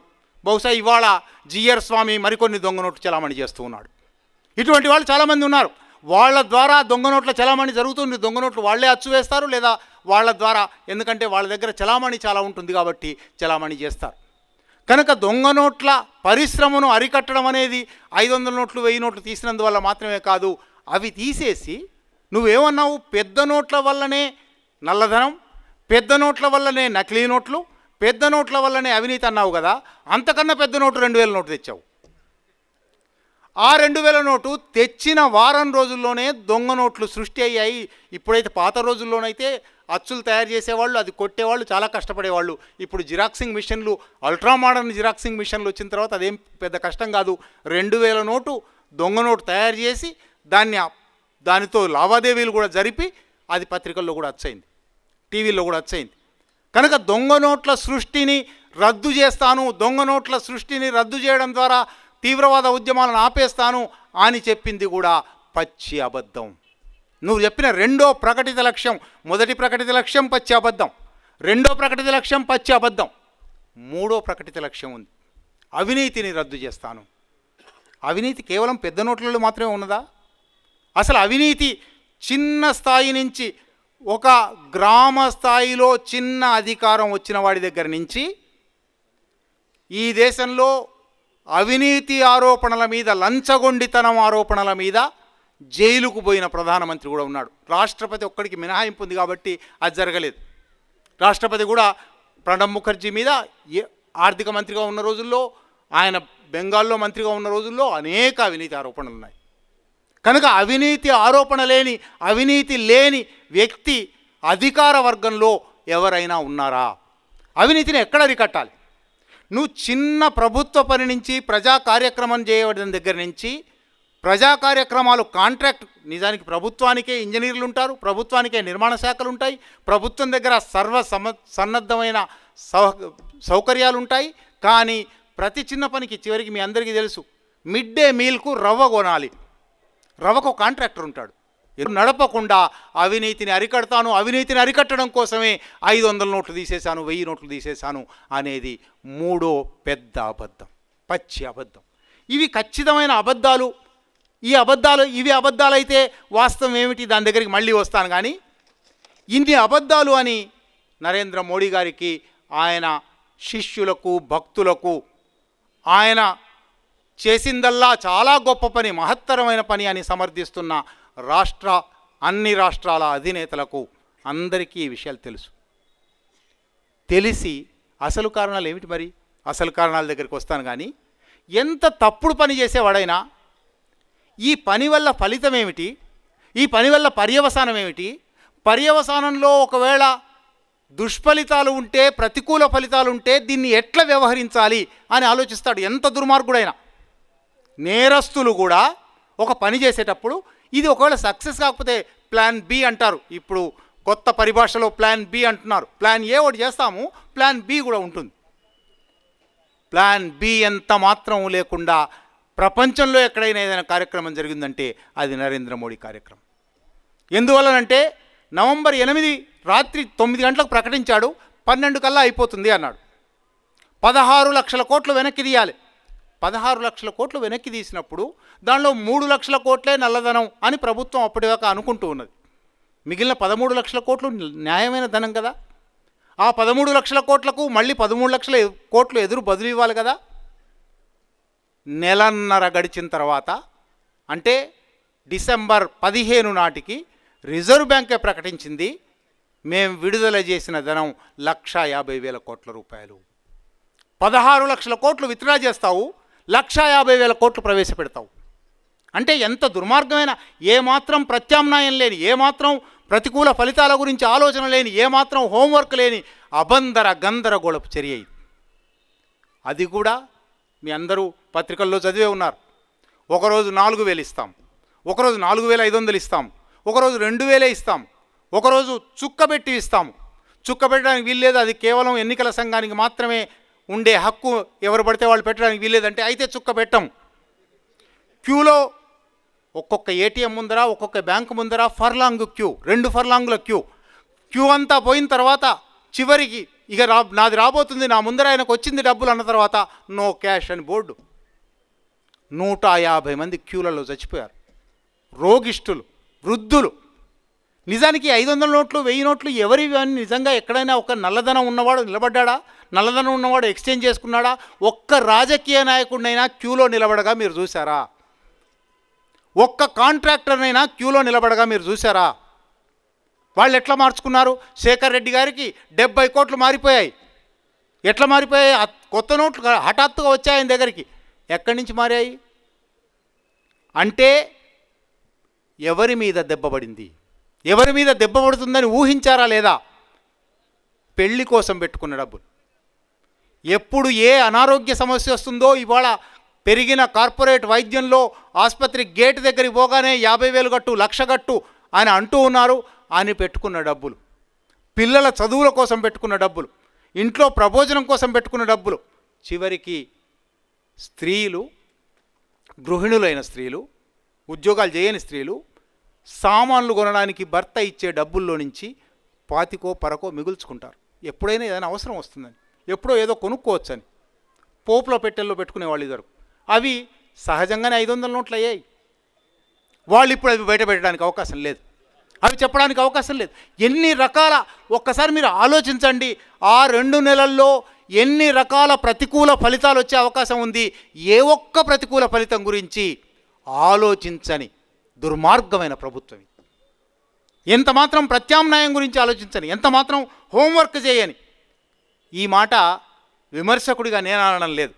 బహుశా ఇవాళ జిఆర్ స్వామి మరికొన్ని దొంగ నోట్లు చలామణి చేస్తూ ఉన్నాడు. ఇటువంటి వాళ్ళు చాలామంది ఉన్నారు. వాళ్ళ ద్వారా దొంగ నోట్ల చలామణి జరుగుతుంది. దొంగ నోట్లు వాళ్ళే అచ్చు వేస్తారు, లేదా వాళ్ళ ద్వారా, ఎందుకంటే వాళ్ళ దగ్గర చలామణి చాలా ఉంటుంది కాబట్టి చలామణి చేస్తారు. కనుక దొంగ నోట్ల పరిశ్రమను అరికట్టడం అనేది 500 నోట్లు 1000 నోట్లు తీసినందువల్ల మాత్రమే కాదు. అవి తీసేసి నువ్వేమన్నావు, పెద్ద నోట్ల వల్లనే నల్లధనం, పెద్ద నోట్ల వల్లనే నకిలీ నోట్లు, పెద్ద నోట్ల వల్లనే అవినీతి అన్నావు కదా. అంతకన్నా పెద్ద నోటు 2000 నోటు తెచ్చావు. ఆ 2000 నోటు తెచ్చిన వారం రోజుల్లోనే దొంగ నోట్లు సృష్టి అయ్యాయి. ఇప్పుడైతే పాత రోజుల్లోనైతే అచ్చులు తయారు చేసేవాళ్ళు, అది కొట్టేవాళ్ళు, చాలా కష్టపడేవాళ్ళు. ఇప్పుడు జిరాక్సింగ్ మిషన్లు, అల్ట్రా మోడర్న్ జిరాక్సింగ్ మిషన్లు వచ్చిన తర్వాత అదేం పెద్ద కష్టం కాదు. 2000 నోటు దొంగ నోటు తయారు చేసి దానితో లావాదేవీలు కూడా జరిపి అది పత్రికల్లో కూడా వచ్చయింది, టీవీల్లో కూడా వచ్చయింది. కనుక దొంగ నోట్ల సృష్టిని రద్దు చేస్తాను, దొంగ నోట్ల సృష్టిని రద్దు చేయడం ద్వారా తీవ్రవాద ఉద్యమాలను ఆపేస్తాను అని చెప్పింది కూడా పచ్చి అబద్ధం. నువ్వు చెప్పిన రెండో ప్రకటిత లక్ష్యం, మొదటి ప్రకటిత లక్ష్యం పచ్చి అబద్ధం, రెండో ప్రకటిత లక్ష్యం పచ్చి అబద్ధం, మూడో ప్రకటిత లక్ష్యం ఉంది, అవినీతిని రద్దు చేస్తాను. అవినీతి కేవలం పెద్ద నోట్లలో మాత్రమే ఉన్నదా? అసలు అవినీతి చిన్న స్థాయి నుంచి, ఒక గ్రామ స్థాయిలో చిన్న అధికారం వచ్చిన వాడి దగ్గర నుంచి ఈ దేశంలో అవినీతి ఆరోపణల మీద, లంచగొండితనం ఆరోపణల మీద జైలుకు పోయిన ప్రధానమంత్రి కూడా ఉన్నాడు. రాష్ట్రపతి ఒక్కడికి మినహాయింపు ఉంది కాబట్టి అది జరగలేదు. రాష్ట్రపతి కూడా ప్రణబ్ ముఖర్జీ మీద ఆర్థిక మంత్రిగా ఉన్న రోజుల్లో, ఆయన బెంగాల్లో మంత్రిగా ఉన్న రోజుల్లో అనేక అవినీతి ఆరోపణలు ఉన్నాయి. కనుక అవినీతి లేని వ్యక్తి అధికార వర్గంలో ఎవరైనా ఉన్నారా? అవినీతిని ఎక్కడ అరికట్టాలి? నువ్వు చిన్న ప్రభుత్వ పని నుంచి, ప్రజా కార్యక్రమం చేయడం దగ్గర నుంచి, ప్రజా కార్యక్రమాలు కాంట్రాక్ట్, నిజానికి ప్రభుత్వానికే ఇంజనీర్లు ఉంటారు, ప్రభుత్వానికే నిర్మాణ శాఖలు ఉంటాయి, ప్రభుత్వం దగ్గర సన్నద్ధమైన సౌకర్యాలు ఉంటాయి. కానీ ప్రతి చిన్న పనికి చివరికి మీ అందరికీ తెలుసు, మిడ్ డే మీల్కు రవ్వ కొనాలి, రవ్వకు కాంట్రాక్టర్ ఉంటాడు. నడపకుండా అవినీతిని అరికట్టడం కోసమే 500 నోట్లు తీసేశాను, 1000 నోట్లు తీసేశాను అనేది మూడో పెద్ద అబద్ధం, పచ్చి అబద్ధం. ఇవి ఖచ్చితమైన అబద్ధాలు. ఇవి అబద్ధాలైతే వాస్తవం ఏమిటి, దాని దగ్గరికి మళ్ళీ వస్తాను. కానీ ఇన్ని అబద్ధాలు అని నరేంద్ర మోడీ గారికి, ఆయన శిష్యులకు, భక్తులకు ఆయన చేసిందల్లా చాలా గొప్ప పని, మహత్తరమైన పని అని సమర్థిస్తున్న అన్ని రాష్ట్రాల అధినేతలకు అందరికీ ఈ విషయాలు తెలిసి అసలు కారణాలు ఏమిటి? మరి అసలు కారణాల దగ్గరికి వస్తాను. కానీ ఎంత తప్పుడు పని చేసేవాడైనా ఈ పని వల్ల ఫలితం ఏమిటి, ఈ పని వల్ల పర్యవసానం ఏమిటి, పర్యవసానంలో ఒకవేళ దుష్ఫలితాలు ఉంటే, ప్రతికూల ఫలితాలు ఉంటే దీన్ని ఎట్లా వ్యవహరించాలి అని ఆలోచిస్తాడు. ఎంత దుర్మార్గుడైనా. నేరస్తులు కూడా ఒక పని చేసేటప్పుడు ఇది ఒకవేళ సక్సెస్ కాకపోతే ప్లాన్ బి అంటారు. ఇప్పుడు కొత్త పరిభాషలో ప్లాన్ బి అంటున్నారు. ప్లాన్ ఏ ఒకటి చేస్తాము, ప్లాన్ బి కూడా ఉంటుంది. ప్లాన్ బి ఎంత మాత్రం లేకుండా ప్రపంచంలో ఎక్కడైనా ఏదైనా కార్యక్రమం జరిగిందంటే అది నరేంద్ర మోడీ కార్యక్రమం. ఎందువల్లనంటే నవంబర్ 8 రాత్రి 9 గంటలకు ప్రకటించాడు, 12 కల్లా అయిపోతుంది అన్నాడు. 16 లక్షల కోట్లు వెనక్కి తీయాలి. 16 లక్షల కోట్లు వెనక్కి తీసినప్పుడు దానిలో 3 లక్షల కోట్లే నల్లధనం అని ప్రభుత్వం అప్పటిదాకా అనుకుంటూ ఉన్నది. మిగిలిన 13 లక్షల కోట్లు న్యాయమైన ధనం కదా. ఆ 13 లక్షల కోట్లకు మళ్ళీ 13 లక్షల కోట్లు ఎదురు బదులు ఇవ్వాలి కదా. నెలన్నర గడిచిన తర్వాత, అంటే డిసెంబర్ 15 నాటికి రిజర్వ్ బ్యాంకే ప్రకటించింది, మేము విడుదల చేసిన ధనం 1,50,000 కోట్ల రూపాయలు. 16 లక్షల కోట్లు విత్డ్రా చేస్తావు, 1,50,000 కోట్లు ప్రవేశపెడతావు. అంటే ఎంత దుర్మార్గమైన, ఏమాత్రం ప్రత్యామ్నాయం లేని, ఏమాత్రం ప్రతికూల ఫలితాల గురించి ఆలోచన లేని, ఏమాత్రం హోంవర్క్ లేని గందరగోళపు చర్య ఇది. అది కూడా మీ అందరూ పత్రికల్లో చదివే ఉన్నారు. ఒకరోజు 4,000 ఇస్తాం, ఒకరోజు 4,500 ఇస్తాం, ఒకరోజు 2,000 ఇస్తాం, ఒకరోజు చుక్కబెట్టి ఇస్తాము. చుక్కబెట్టడానికి వీల్లేదు, అది కేవలం ఎన్నికల సంఘానికి మాత్రమే ఉండే హక్కు, ఎవరు పడితే వాళ్ళు పెట్టడానికి వీల్లేదంటే అయితే చుక్క పెట్టం. క్యూలో ఒక్కొక్క ఏటీఎం ముందర, ఒక్కొక్క బ్యాంకు ముందర ఫర్లాంగ్ క్యూ, 2 ఫర్లాంగుల క్యూ అంతా పోయిన తర్వాత చివరికి ఇక నాది రాబోతుంది, నా ముందర ఆయనకు వచ్చింది డబ్బులు అన్న తర్వాత నో క్యాష్ అని బోర్డు. 150 మంది క్యూలలో చచ్చిపోయారు. రోగిష్ఠులు, వృద్ధులు. నిజానికి 500 నోట్లు, 1000 నోట్లు ఎవరివి అని నిజంగా ఎక్కడైనా ఒక నల్లధనం ఉన్నవాడు నిలబడ్డా? నల్లధనం ఉన్నవాడు ఎక్స్చేంజ్ చేసుకున్నాడా? ఒక్క రాజకీయ నాయకుడినైనా క్యూలో నిలబడగా మీరు చూసారా? ఒక్క కాంట్రాక్టర్నైనా క్యూలో నిలబడగా మీరు చూసారా? వాళ్ళు ఎట్లా మార్చుకున్నారు? శేఖర్ రెడ్డి గారికి 70 కోట్లు మారిపోయాయి. ఎట్లా మారిపోయాయి? కొత్త నోట్లు హఠాత్తుగా వచ్చాయి ఆయన దగ్గరికి. ఎక్కడి నుంచి మారాయి? అంటే ఎవరి మీద దెబ్బపడింది, ఎవరి మీద దెబ్బపడుతుందని ఊహించారా లేదా? పెళ్లి కోసం పెట్టుకున్న డబ్బులు. ఎప్పుడు ఏ అనారోగ్య సమస్య వస్తుందో, ఇవాళ పెరిగిన కార్పొరేట్ వైద్యంలో ఆసుపత్రి గేటు దగ్గరికి పోగానే 50,000 కట్టు, 1,00,000 కట్టు అని అంటూ ఉన్నారు. అని పెట్టుకున్న డబ్బులు, పిల్లల చదువుల కోసం పెట్టుకున్న డబ్బులు, ఇంట్లో ప్రబోజనం కోసం పెట్టుకున్న డబ్బులు, చివరికి స్త్రీలు, గృహిణులైన స్త్రీలు, ఉద్యోగాలు చేయని స్త్రీలు సామాన్లు కొనడానికి భర్త ఇచ్చే డబ్బుల్లో నుంచి 25,000 మిగుల్చుకుంటారు. ఎప్పుడైనా ఏదైనా అవసరం వస్తుందని, ఎప్పుడో ఏదో కొనుక్కోవచ్చని పోపులో పెట్టెల్లో పెట్టుకునే వాళ్ళు ఇద్దరు. అవి సహజంగానే 500 నోట్లు అయ్యాయి. వాళ్ళు ఇప్పుడు అవి బయట పెట్టడానికి అవకాశం లేదు, అవి చెప్పడానికి అవకాశం లేదు. ఎన్ని రకాల, ఒక్కసారి మీరు ఆలోచించండి, ఆ 2 నెలల్లో ఎన్ని రకాల ప్రతికూల ఫలితాలు వచ్చే అవకాశం ఉంది. ఏ ఒక్క ప్రతికూల ఫలితం గురించి ఆలోచించని దుర్మార్గమైన ప్రభుత్వం. ఎంత మాత్రం ప్రత్యామ్నాయం గురించి ఆలోచించని, ఎంత మాత్రం హోంవర్క్ చేయని. ఈ మాట విమర్శకుడిగా నేను అనడం లేదు.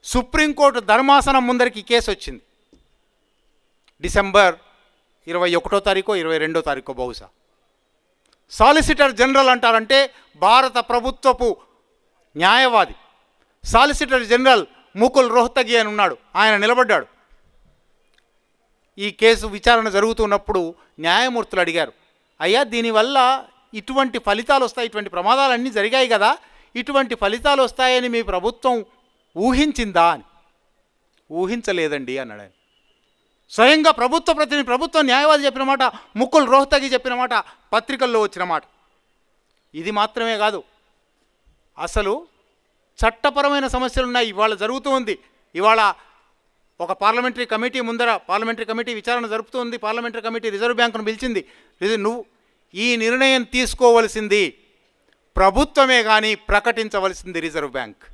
సుప్రీంకోర్టు ధర్మాసనం ముందరికి కేసు వచ్చింది. డిసెంబర్ 21వ తారీఖు 22వ తారీఖు బహుశా. సాలిసిటర్ జనరల్ అంటారంటే భారత ప్రభుత్వపు న్యాయవాది సాలిసిటర్ జనరల్ ముకుల్ రోహ్తగి అని ఉన్నాడు. ఆయన నిలబడ్డాడు. ఈ కేసు విచారణ జరుగుతున్నప్పుడు న్యాయమూర్తులు అడిగారు, అయ్యా దీనివల్ల ఇటువంటి ఫలితాలు వస్తాయి, ఇటువంటి ప్రమాదాలన్నీ జరిగాయి కదా, ఇటువంటి ఫలితాలు వస్తాయని మీ ప్రభుత్వం ఊహించిందా అని. ఊహించలేదండి అన్నాడు ఆయన. స్వయంగా ప్రభుత్వ ప్రతినిధి, ప్రభుత్వ న్యాయవాది చెప్పిన మాట, ముకుల్ రోహ్తగి చెప్పిన మాట, పత్రికల్లో వచ్చిన మాట. ఇది మాత్రమే కాదు, అసలు చట్టపరమైన సమస్యలు ఉన్నాయి. ఇవాళ జరుగుతూ ఉంది. ఇవాళ ఒక పార్లమెంటరీ కమిటీ ముందర, పార్లమెంటరీ కమిటీ విచారణ జరుపుతూ ఉంది. పార్లమెంటరీ కమిటీ రిజర్వ్ బ్యాంకును పిలిచింది. నువ్వు ఈ నిర్ణయం తీసుకోవలసింది ప్రభుత్వమే కానీ ప్రకటించవలసింది రిజర్వ్ బ్యాంక్.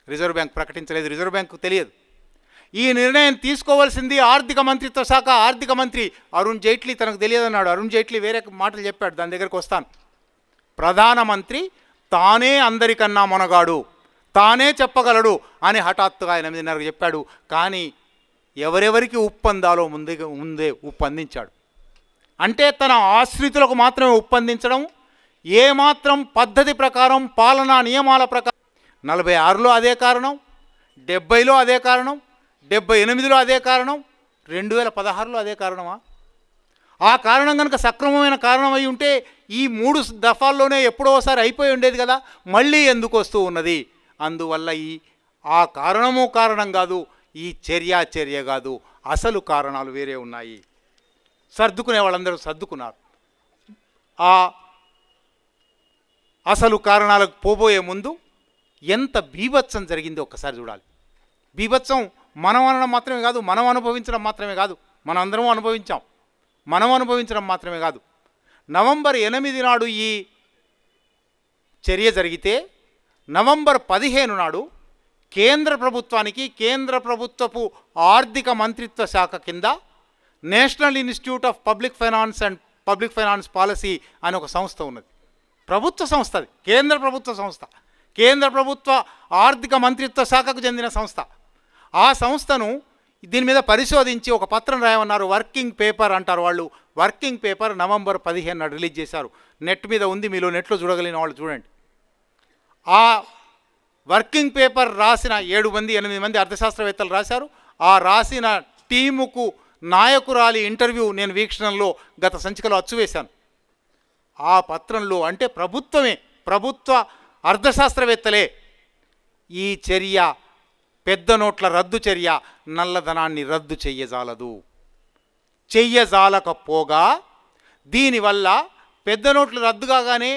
రిజర్వ్ బ్యాంక్ ప్రకటించలేదు, రిజర్వ్ బ్యాంకు తెలియదు. ఈ నిర్ణయం తీసుకోవాల్సింది ఆర్థిక మంత్రిత్వ శాఖ, ఆర్థిక మంత్రి అరుణ్ జైట్లీ తనకు తెలియదన్నాడు. అరుణ్ జైట్లీ వేరే మాటలు చెప్పాడు, దాని దగ్గరికి వస్తాను. ప్రధానమంత్రి తానే అందరికన్నా మొనగాడు, తానే చెప్పగలడు అని హఠాత్తుగా 8:30 చెప్పాడు. కానీ ఎవరెవరికి ఉప్పందాలో ముందే ఉప్పందించాడు. అంటే తన ఆశ్రితులకు మాత్రమే ఉప్పందించడం, ఏమాత్రం పద్ధతి ప్రకారం, పాలనా నియమాల ప్రకారం. 46లో అదే కారణం, 70లో అదే కారణం, 78లో అదే కారణం, 2016లో అదే కారణమా? ఆ కారణం కనుక సక్రమమైన కారణం అయి ఉంటే ఈ 3 దఫాల్లోనే ఎప్పుడోసారి అయిపోయి ఉండేది కదా, మళ్ళీ ఎందుకు వస్తూ ఉన్నది? అందువల్ల ఆ కారణం కాదు, ఈ చర్య కాదు, అసలు కారణాలు వేరే ఉన్నాయి. సర్దుకునే వాళ్ళందరూ సర్దుకున్నారు. ఆ అసలు కారణాలకు పోబోయే ముందు ఎంత బీభత్సం జరిగిందో ఒక్కసారి చూడాలి. బీభత్సం మనం అనడం మాత్రమే కాదు, మనం అనుభవించడం మాత్రమే కాదు, మనం అందరం అనుభవించాం. మనం అనుభవించడం మాత్రమే కాదు, నవంబర్ 8 నాడు ఈ చర్య జరిగితే నవంబర్ 15 నాడు కేంద్ర ప్రభుత్వానికి, కేంద్ర ప్రభుత్వపు ఆర్థిక మంత్రిత్వ శాఖ కింద national institute of public finance and public finance policy అని ఒక సంస్థ ఉన్నది. ప్రభుత్వ సంస్థ అది, కేంద్ర ప్రభుత్వ సంస్థ, కేంద్ర ప్రభుత్వ ఆర్థిక మంత్రిత్వ శాఖకు చెందిన సంస్థ. ఆ సంస్థను దీని మీద పరిశోధించి ఒక పత్రం రాయమన్నారు. వర్కింగ్ పేపర్ అంటారు వాళ్ళు. వర్కింగ్ పేపర్ నవంబర్ 15 నాడు రిలీజ్ చేశారు. నెట్ మీద ఉంది, మీలో నెట్లో చూడగలిగిన వాళ్ళు చూడండి. ఆ వర్కింగ్ పేపర్ రాసిన 8 మంది అర్థశాస్త్రవేత్తలు రాశారు. ఆ రాసిన టీముకు నాయకురాలి ఇంటర్వ్యూ నేను వీక్షణంలో గత సంచికలో అచ్చువేశాను. ఆ పత్రంలో అంటే ప్రభుత్వమే, ప్రభుత్వ అర్థశాస్త్రవేత్తలే ఈ చర్య, పెద్ద నోట్ల రద్దు చర్య నల్లధనాన్ని రద్దు చెయ్యజాలకపోగా దీనివల్ల పెద్ద నోట్లు రద్దు కాగానే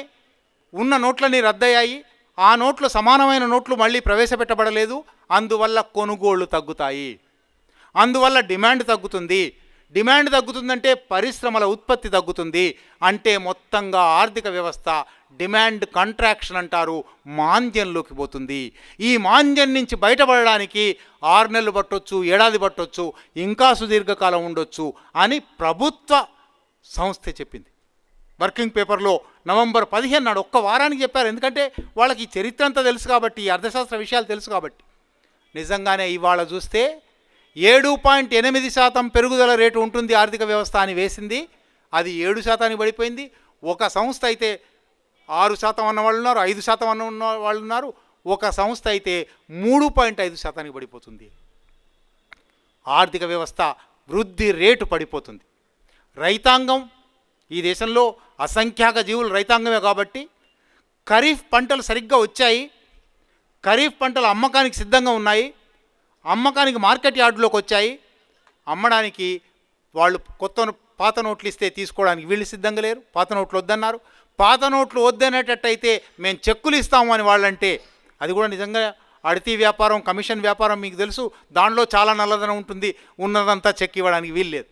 ఉన్న నోట్లన్నీ రద్దయ్యాయి. ఆ నోట్లు సమానమైన నోట్లు మళ్ళీ ప్రవేశపెట్టబడలేదు. అందువల్ల కొనుగోళ్లు తగ్గుతాయి, అందువల్ల డిమాండ్ తగ్గుతుంది. డిమాండ్ తగ్గుతుందంటే పరిశ్రమల ఉత్పత్తి తగ్గుతుంది. అంటే మొత్తంగా ఆర్థిక వ్యవస్థ డిమాండ్ కంట్రాక్షన్ అంటారు, మాంద్యంలోకి పోతుంది. ఈ మాంద్యం నుంచి బయటపడడానికి 6 నెలలు పట్టొచ్చు, ఏడాది పట్టొచ్చు, ఇంకా సుదీర్ఘకాలం ఉండొచ్చు అని ప్రభుత్వ సంస్థ చెప్పింది. వర్కింగ్ పేపర్లో నవంబర్ 15 నాడు ఒక్క వారానికి చెప్పారు. ఎందుకంటే వాళ్ళకి ఈ చరిత్ర అంతా తెలుసు కాబట్టి, ఈ అర్థశాస్త్ర విషయాలు తెలుసు కాబట్టి. నిజంగానే ఇవాళ చూస్తే 7.8% పెరుగుదల రేటు ఉంటుంది ఆర్థిక వ్యవస్థ అని వేసింది. అది 7% పడిపోయింది. ఒక సంస్థ అయితే 6% అన్న వాళ్ళు ఉన్నారు, 5% అన్న వాళ్ళు ఉన్నారు. ఒక సంస్థ అయితే 3.5% పడిపోతుంది. ఆర్థిక వ్యవస్థ వృద్ధి రేటు పడిపోతుంది. రైతాంగం, ఈ దేశంలో అసంఖ్యాక జీవులు రైతాంగమే కాబట్టి ఖరీఫ్ పంటలు సరిగ్గా వచ్చాయి. ఖరీఫ్ పంటలు అమ్మకానికి సిద్ధంగా ఉన్నాయి. అమ్మకానికి మార్కెట్ యార్డులోకి వచ్చాయి. అమ్మడానికి వాళ్ళు పాత నోట్లు ఇస్తే తీసుకోవడానికి వీళ్ళు సిద్ధంగా లేరు. పాత నోట్లు వద్దన్నారు. పాత నోట్లు వద్దనేటట్టయితే మేము చెక్కులు ఇస్తాము అని వాళ్ళంటే అది కూడా నిజంగా అడితీ వ్యాపారం, కమిషన్ వ్యాపారం మీకు తెలుసు. దానిలో చాలా నల్లదనం ఉంటుంది. ఉన్నదంతా చెక్ ఇవ్వడానికి వీలు లేదు.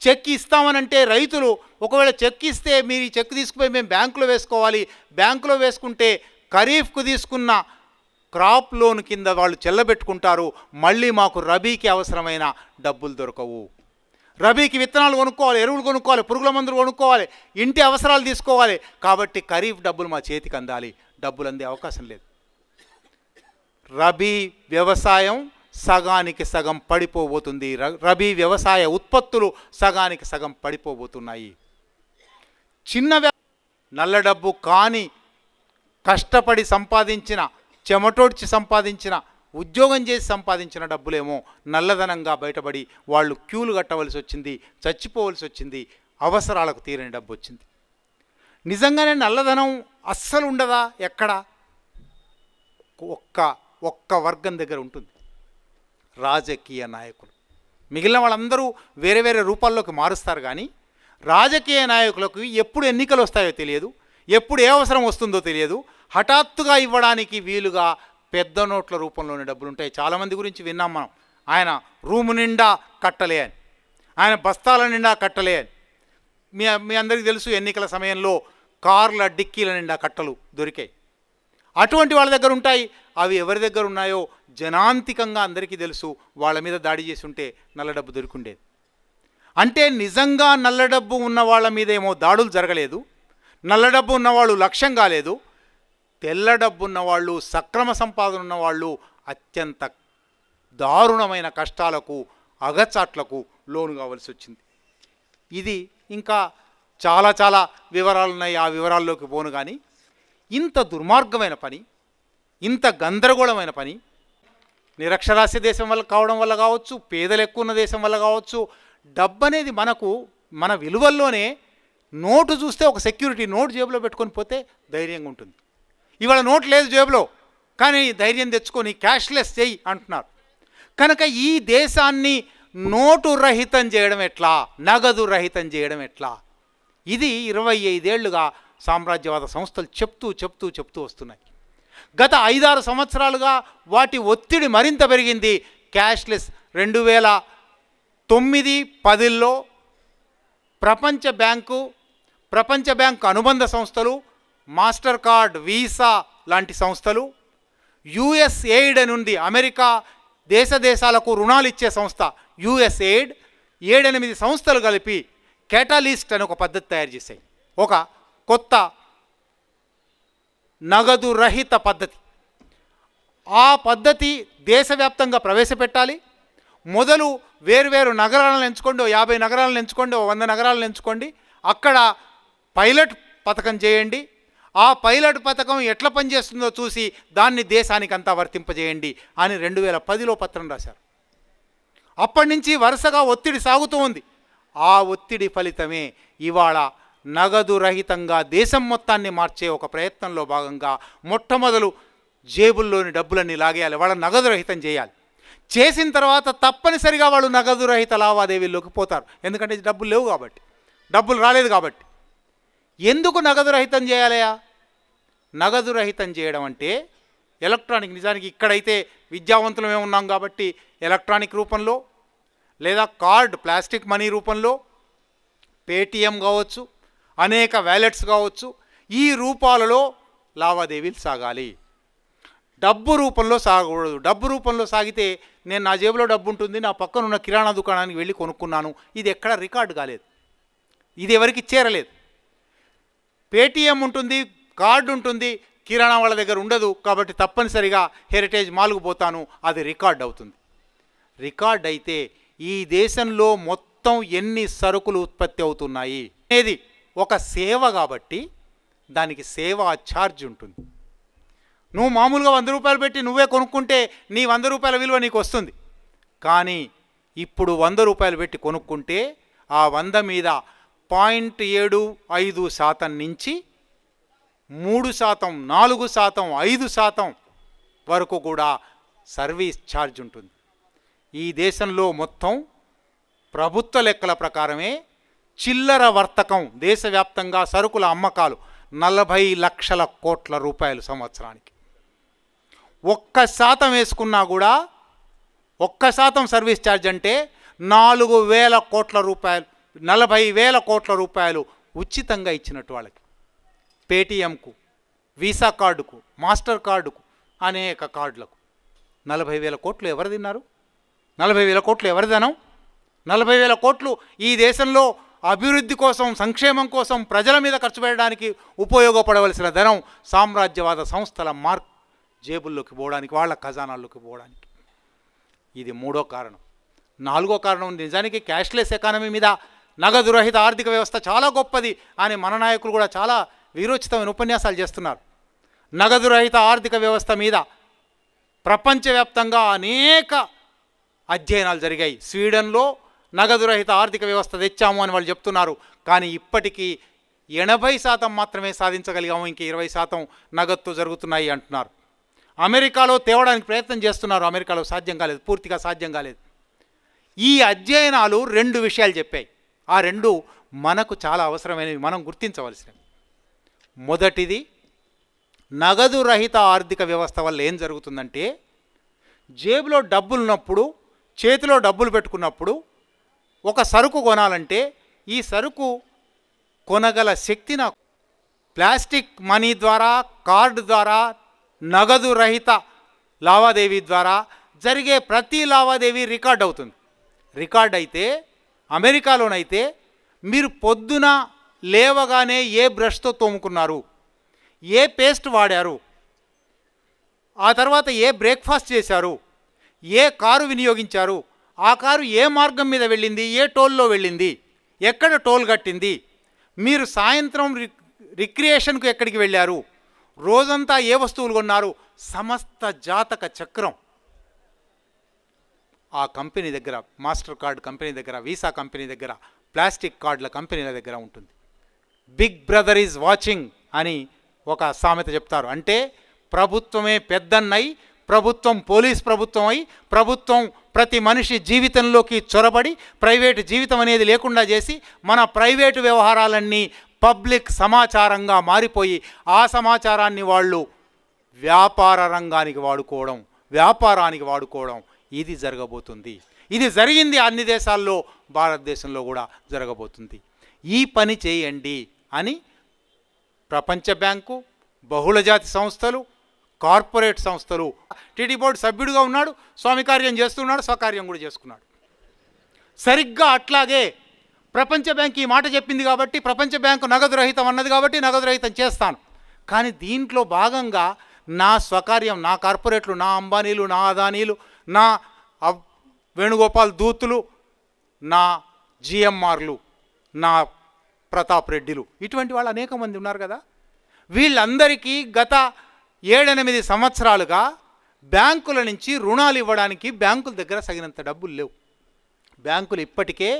చెక్ ఇస్తామనంటే రైతులు ఒకవేళ చెక్ ఇస్తే మీరు ఈ చెక్ తీసుకుపోయి మేము బ్యాంకులో వేసుకోవాలి. బ్యాంకులో వేసుకుంటే ఖరీఫ్కు తీసుకున్న క్రాప్ లోన్ కింద వాళ్ళు చెల్లబెట్టుకుంటారు. మళ్ళీ మాకు రబీకి అవసరమైన డబ్బులు దొరకవు. రబీకి విత్తనాలు కొనుక్కోవాలి, ఎరువులు కొనుక్కోవాలి, పురుగుల మందులు కొనుక్కోవాలి, ఇంటి అవసరాలు తీసుకోవాలి. కాబట్టి ఖరీఫ్ డబ్బులు మా చేతికి అందాలి. డబ్బులు అందే అవకాశం లేదు. రబీ వ్యవసాయం సగానికి సగం పడిపోబోతుంది. రబీ వ్యవసాయ ఉత్పత్తులు సగానికి సగం పడిపోబోతున్నాయి. నల్ల డబ్బు కానీ కష్టపడి సంపాదించిన, చెమటోడ్చి సంపాదించిన, ఉద్యోగం చేసి సంపాదించిన డబ్బులేమో నల్లధనంగా బయటపడి వాళ్ళు క్యూలు కట్టవలసి వచ్చింది, చచ్చిపోవలసి వచ్చింది, అవసరాలకు తీరని డబ్బు వచ్చింది. నిజంగానే నల్లధనం అస్సలు ఉండదా? ఎక్కడ? ఒక్క వర్గం దగ్గర ఉంటుంది, రాజకీయ నాయకులు. మిగిలిన వాళ్ళందరూ వేరే వేరే రూపాల్లోకి మారుస్తారు. కానీ రాజకీయ నాయకులకు ఎప్పుడు ఎన్నికలు వస్తాయో తెలియదు, ఎప్పుడు ఏ అవసరం వస్తుందో తెలియదు. హఠాత్తుగా ఇవ్వడానికి వీలుగా పెద్ద నోట్ల రూపంలోని డబ్బులు ఉంటాయి. చాలామంది గురించి విన్నాం మనం. ఆయన రూము నిండా కట్టలే అని, ఆయన బస్తాల నిండా కట్టలే అని. మీ అందరికీ తెలుసు, ఎన్నికల సమయంలో కార్ల డిక్కీల నిండా కట్టలు దొరికాయి. అటువంటి వాళ్ళ దగ్గర ఉంటాయి. అవి ఎవరి దగ్గర ఉన్నాయో జనాంతికంగా అందరికీ తెలుసు. వాళ్ళ మీద దాడి చేసి ఉంటే నల్ల డబ్బు దొరికిండేది. అంటే నిజంగా నల్ల డబ్బు ఉన్న వాళ్ళ మీద ఏమో దాడులు జరగలేదు, నల్ల డబ్బు ఉన్నవాళ్ళు లక్ష్యం కాలేదు. తెల్ల డబ్బు ఉన్నవాళ్ళు, సక్రమ సంపాదన ఉన్నవాళ్ళు అత్యంత దారుణమైన కష్టాలకు, అగచాట్లకు లోను కావాల్సి వచ్చింది. ఇది ఇంకా చాలా చాలా వివరాలు ఉన్నాయి. ఆ వివరాల్లోకి పోను. కానీ ఇంత దుర్మార్గమైన పని, ఇంత గందరగోళమైన పని నిరక్షరాస్య దేశం వల్ల కావడం వల్ల కావచ్చు, పేదలు ఎక్కువ ఉన్న దేశం వల్ల కావచ్చు. డబ్బు అనేది మన విలువల్లోనే నోటు చూస్తే ఒక సెక్యూరిటీ. నోటు జేబులో పెట్టుకొని పోతే ధైర్యంగా ఉంటుంది. ఇవాళ నోటు లేదు జేబులో, కానీ ధైర్యం తెచ్చుకొని క్యాష్లెస్ చెయ్యి అంటున్నారు. కనుక ఈ దేశాన్ని నోటు రహితం చేయడం ఎట్లా, నగదు రహితం చేయడం ఎట్లా? ఇది 25 ఏళ్లుగా సామ్రాజ్యవాద సంస్థలు చెప్తూ వస్తున్నాయి. గత 5-6 సంవత్సరాలుగా వాటి ఒత్తిడి మరింత పెరిగింది. క్యాష్లెస్ 2009-10లో ప్రపంచ బ్యాంకు అనుబంధ సంస్థలు, మాస్టర్ కార్డ్, వీసా లాంటి సంస్థలు, యుఎస్ఎయిడ్ నుండి అమెరికా దేశాలకు రుణాలు ఇచ్చే సంస్థ యుఎస్ఎయిడ్, 7-8 సంస్థలు కలిపి కేటలిస్ట్ అని ఒక పద్ధతి తయారు చేశాయి. ఒక కొత్త నగదు రహిత పద్ధతి. ఆ పద్ధతి దేశవ్యాప్తంగా ప్రవేశపెట్టాలి. మొదలు వేరువేరు నగరాలను ఎంచుకోండి, 50 నగరాలను ఎంచుకోండి, 100 నగరాలను ఎంచుకోండి. అక్కడ పైలట్ పథకం చేయండి. ఆ పైలట్ పథకం ఎట్లా పనిచేస్తుందో చూసి దాన్ని దేశానికి అంతా వర్తింపజేయండి అని 2010లో పత్రం రాశారు. అప్పటి నుంచి వరుసగా ఒత్తిడి సాగుతూ ఉంది. ఆ ఒత్తిడి ఫలితమే ఇవాళ నగదు రహితంగా దేశం మొత్తాన్ని మార్చే ఒక ప్రయత్నంలో భాగంగా మొట్టమొదలు జేబుల్లోని డబ్బులన్నీ లాగేయాలి, వాళ్ళ నగదు రహితం చేయాలి. చేసిన తర్వాత తప్పనిసరిగా వాళ్ళు నగదు రహిత లావాదేవీల్లోకి పోతారు. ఎందుకంటే డబ్బులు లేవు కాబట్టి, డబ్బులు రాలేదు కాబట్టి. ఎందుకు నగదు రహితం చేయాలయా? నగదు రహితం చేయడం అంటే ఎలక్ట్రానిక్, నిజానికి ఇక్కడైతే విద్యావంతులమే ఉన్నాం కాబట్టి ఎలక్ట్రానిక్ రూపంలో, లేదా కార్డ్ ప్లాస్టిక్ మనీ రూపంలో, పేటిఎం కావచ్చు, అనేక వ్యాలెట్స్ కావచ్చు, ఈ రూపాలలో లావాదేవీలు సాగాలి. డబ్బు రూపంలో సాగకూడదు. డబ్బు రూపంలో సాగితే నేను నా జేబులో డబ్బు ఉంటుంది, నా పక్కన ఉన్న కిరాణా దుకాణానికి వెళ్ళి కొనుక్కున్నాను, ఇది ఎక్కడ రికార్డు కాలేదు, ఇది ఎవరికి చేరలేదు. పేటిఎం ఉంటుంది, కార్డు ఉంటుంది, కిరాణా వాళ్ళ దగ్గర ఉండదు. కాబట్టి తప్పనిసరిగా హెరిటేజ్ మాల్కు పోతాను, అది రికార్డ్ అవుతుంది. రికార్డ్ అయితే ఈ దేశంలో మొత్తం ఎన్ని సరుకులు ఉత్పత్తి అవుతున్నాయి అనేది ఒక సేవ కాబట్టి దానికి సేవా ఛార్జ్ ఉంటుంది. నువ్వు మామూలుగా 100 రూపాయలు పెట్టి నువ్వే కొనుక్కుంటే నీ 100 రూపాయల విలువ నీకు వస్తుంది. కానీ ఇప్పుడు 100 రూపాయలు పెట్టి కొనుక్కుంటే ఆ 100 మీద 0.75% నుంచి 3%, 4%, 5% వరకు కూడా సర్వీస్ ఛార్జ్ ఉంటుంది. ఈ దేశంలో మొత్తం ప్రభుత్వ లెక్కల ప్రకారమే చిల్లర వర్తకం దేశవ్యాప్తంగా సరుకుల అమ్మకాలు 40 లక్షల కోట్ల రూపాయలు సంవత్సరానికి. 1% వేసుకున్నా కూడా 1% సర్వీస్ ఛార్జ్ అంటే 4,000 కోట్ల రూపాయలు, 40,000 కోట్ల రూపాయలు ఉచితంగా ఇచ్చినట్టు వాళ్ళకి. పేటీఎంకు, వీసా కార్డుకు, మాస్టర్ కార్డుకు, అనేక కార్డులకు 40,000 కోట్లు ఎవరు తిన్నారు? 40,000 కోట్లు ఎవరి ధనం? 40,000 కోట్లు ఈ దేశంలో అభివృద్ధి కోసం, సంక్షేమం కోసం, ప్రజల మీద ఖర్చు పెట్టడానికి ఉపయోగపడవలసిన ధనం సామ్రాజ్యవాద సంస్థల జేబుల్లోకి పోవడానికి, వాళ్ళ ఖజానాల్లోకి పోవడానికి. ఇది 3వ కారణం. 4వ కారణం, నిజానికి క్యాష్లెస్ ఎకానమీ మీద, నగదు రహిత ఆర్థిక వ్యవస్థ చాలా గొప్పది అని మన నాయకులు కూడా చాలా వీరోచితమైన ఉపన్యాసాలు చేస్తున్నారు. నగదు రహిత ఆర్థిక వ్యవస్థ మీద ప్రపంచవ్యాప్తంగా అనేక అధ్యయనాలు జరిగాయి. స్వీడన్లో నగదు రహిత ఆర్థిక వ్యవస్థ తెచ్చాము అని వాళ్ళు చెప్తున్నారు. కానీ ఇప్పటికీ 80% మాత్రమే సాధించగలిగాము, ఇంక 20% నగదుతో జరుగుతున్నాయి అంటున్నారు. అమెరికాలో తేవడానికి ప్రయత్నం చేస్తున్నారు, అమెరికాలో సాధ్యం కాలేదు, పూర్తిగా సాధ్యం కాలేదు. ఈ అధ్యయనాలు 2 విషయాలు చెప్పాయి. ఆ 2 మనకు చాలా అవసరమైనవి, మనం గుర్తించవలసినవి. మొదటిది, నగదు రహిత ఆర్థిక వ్యవస్థ వల్ల ఏం జరుగుతుందంటే, జేబులో డబ్బులు ఉన్నప్పుడు, చేతిలో డబ్బులు పెట్టుకున్నప్పుడు ఒక సరుకు కొనాలంటే ఈ సరుకు కొనగల శక్తి నాకు ప్లాస్టిక్ మనీ ద్వారా, కార్డు ద్వారా, నగదు రహిత లావాదేవీ ద్వారా జరిగే ప్రతి లావాదేవీ రికార్డ్ అవుతుంది. రికార్డ్ అయితే అమెరికాలోనైతే మీరు పొద్దున లేవగానే ఏ బ్రష్తో తోముకున్నారు, ఏ పేస్ట్ వాడారు, ఆ తర్వాత ఏ బ్రేక్ఫాస్ట్ చేశారు, ఏ కారు వినియోగించారు, ఆ కారు ఏ మార్గం మీద వెళ్ళింది, ఏ టోల్లో వెళ్ళింది, ఎక్కడ టోల్ కట్టింది, మీరు సాయంత్రం రిక్రియేషన్కు ఎక్కడికి వెళ్ళారు, రోజంతా ఏ వస్తువులు కొన్నారు, సమస్త జాతక చక్రం ఆ కంపెనీ దగ్గర, మాస్టర్ కార్డ్ కంపెనీ దగ్గర, వీసా కంపెనీ దగ్గర, ప్లాస్టిక్ కార్డుల కంపెనీల దగ్గర ఉంటుంది. బిగ్ బ్రదర్ ఈజ్ వాచింగ్ అని ఒక సామెత చెప్తారు. అంటే ప్రభుత్వమే పెద్దన్నై, ప్రభుత్వం పోలీస్ ప్రభుత్వం అయి, ప్రభుత్వం ప్రతి మనిషి జీవితంలోకి చొరబడి ప్రైవేటు జీవితం అనేది లేకుండా చేసి మన ప్రైవేటు వ్యవహారాలన్నీ పబ్లిక్ సమాచారంగా మారిపోయి ఆ సమాచారాన్ని వాళ్ళు వ్యాపార రంగానికి వాడుకోవడం, వ్యాపారానికి వాడుకోవడం, ఇది జరగబోతుంది. ఇది జరిగింది అన్ని దేశాల్లో, భారతదేశంలో కూడా జరగబోతుంది. ఈ పని చేయండి అని ప్రపంచ బ్యాంకు, బహుళజాతి సంస్థలు, కార్పొరేట్ సంస్థలు, టీటీ బోర్డు సభ్యుడిగా ఉన్నాడు, స్వామి కార్యం చేస్తున్నాడు, స్వకార్యం కూడా చేసుకున్నాడు. సరిగ్గా అట్లాగే ప్రపంచ బ్యాంక్ ఈ మాట చెప్పింది కాబట్టి, ప్రపంచ బ్యాంకు నగదు రహితం అన్నది కాబట్టి నగదు రహితం చేస్తాను. కానీ దీంట్లో భాగంగా నా స్వకార్యం, నా కార్పొరేట్లు, నా అంబానీలు, నా అదానీలు, నా వేణుగోపాల్ దూతులు, నా జిఎంఆర్లు, నా ప్రతాప్ రెడ్డిలు, ఇటువంటి వాళ్ళు అనేక మంది ఉన్నారు కదా. వీళ్ళందరికీ గత 7-8 సంవత్సరాలుగా బ్యాంకుల నుంచి రుణాలు ఇవ్వడానికి బ్యాంకుల దగ్గర తగినంత డబ్బులు లేవు. బ్యాంకులు ఇప్పటికే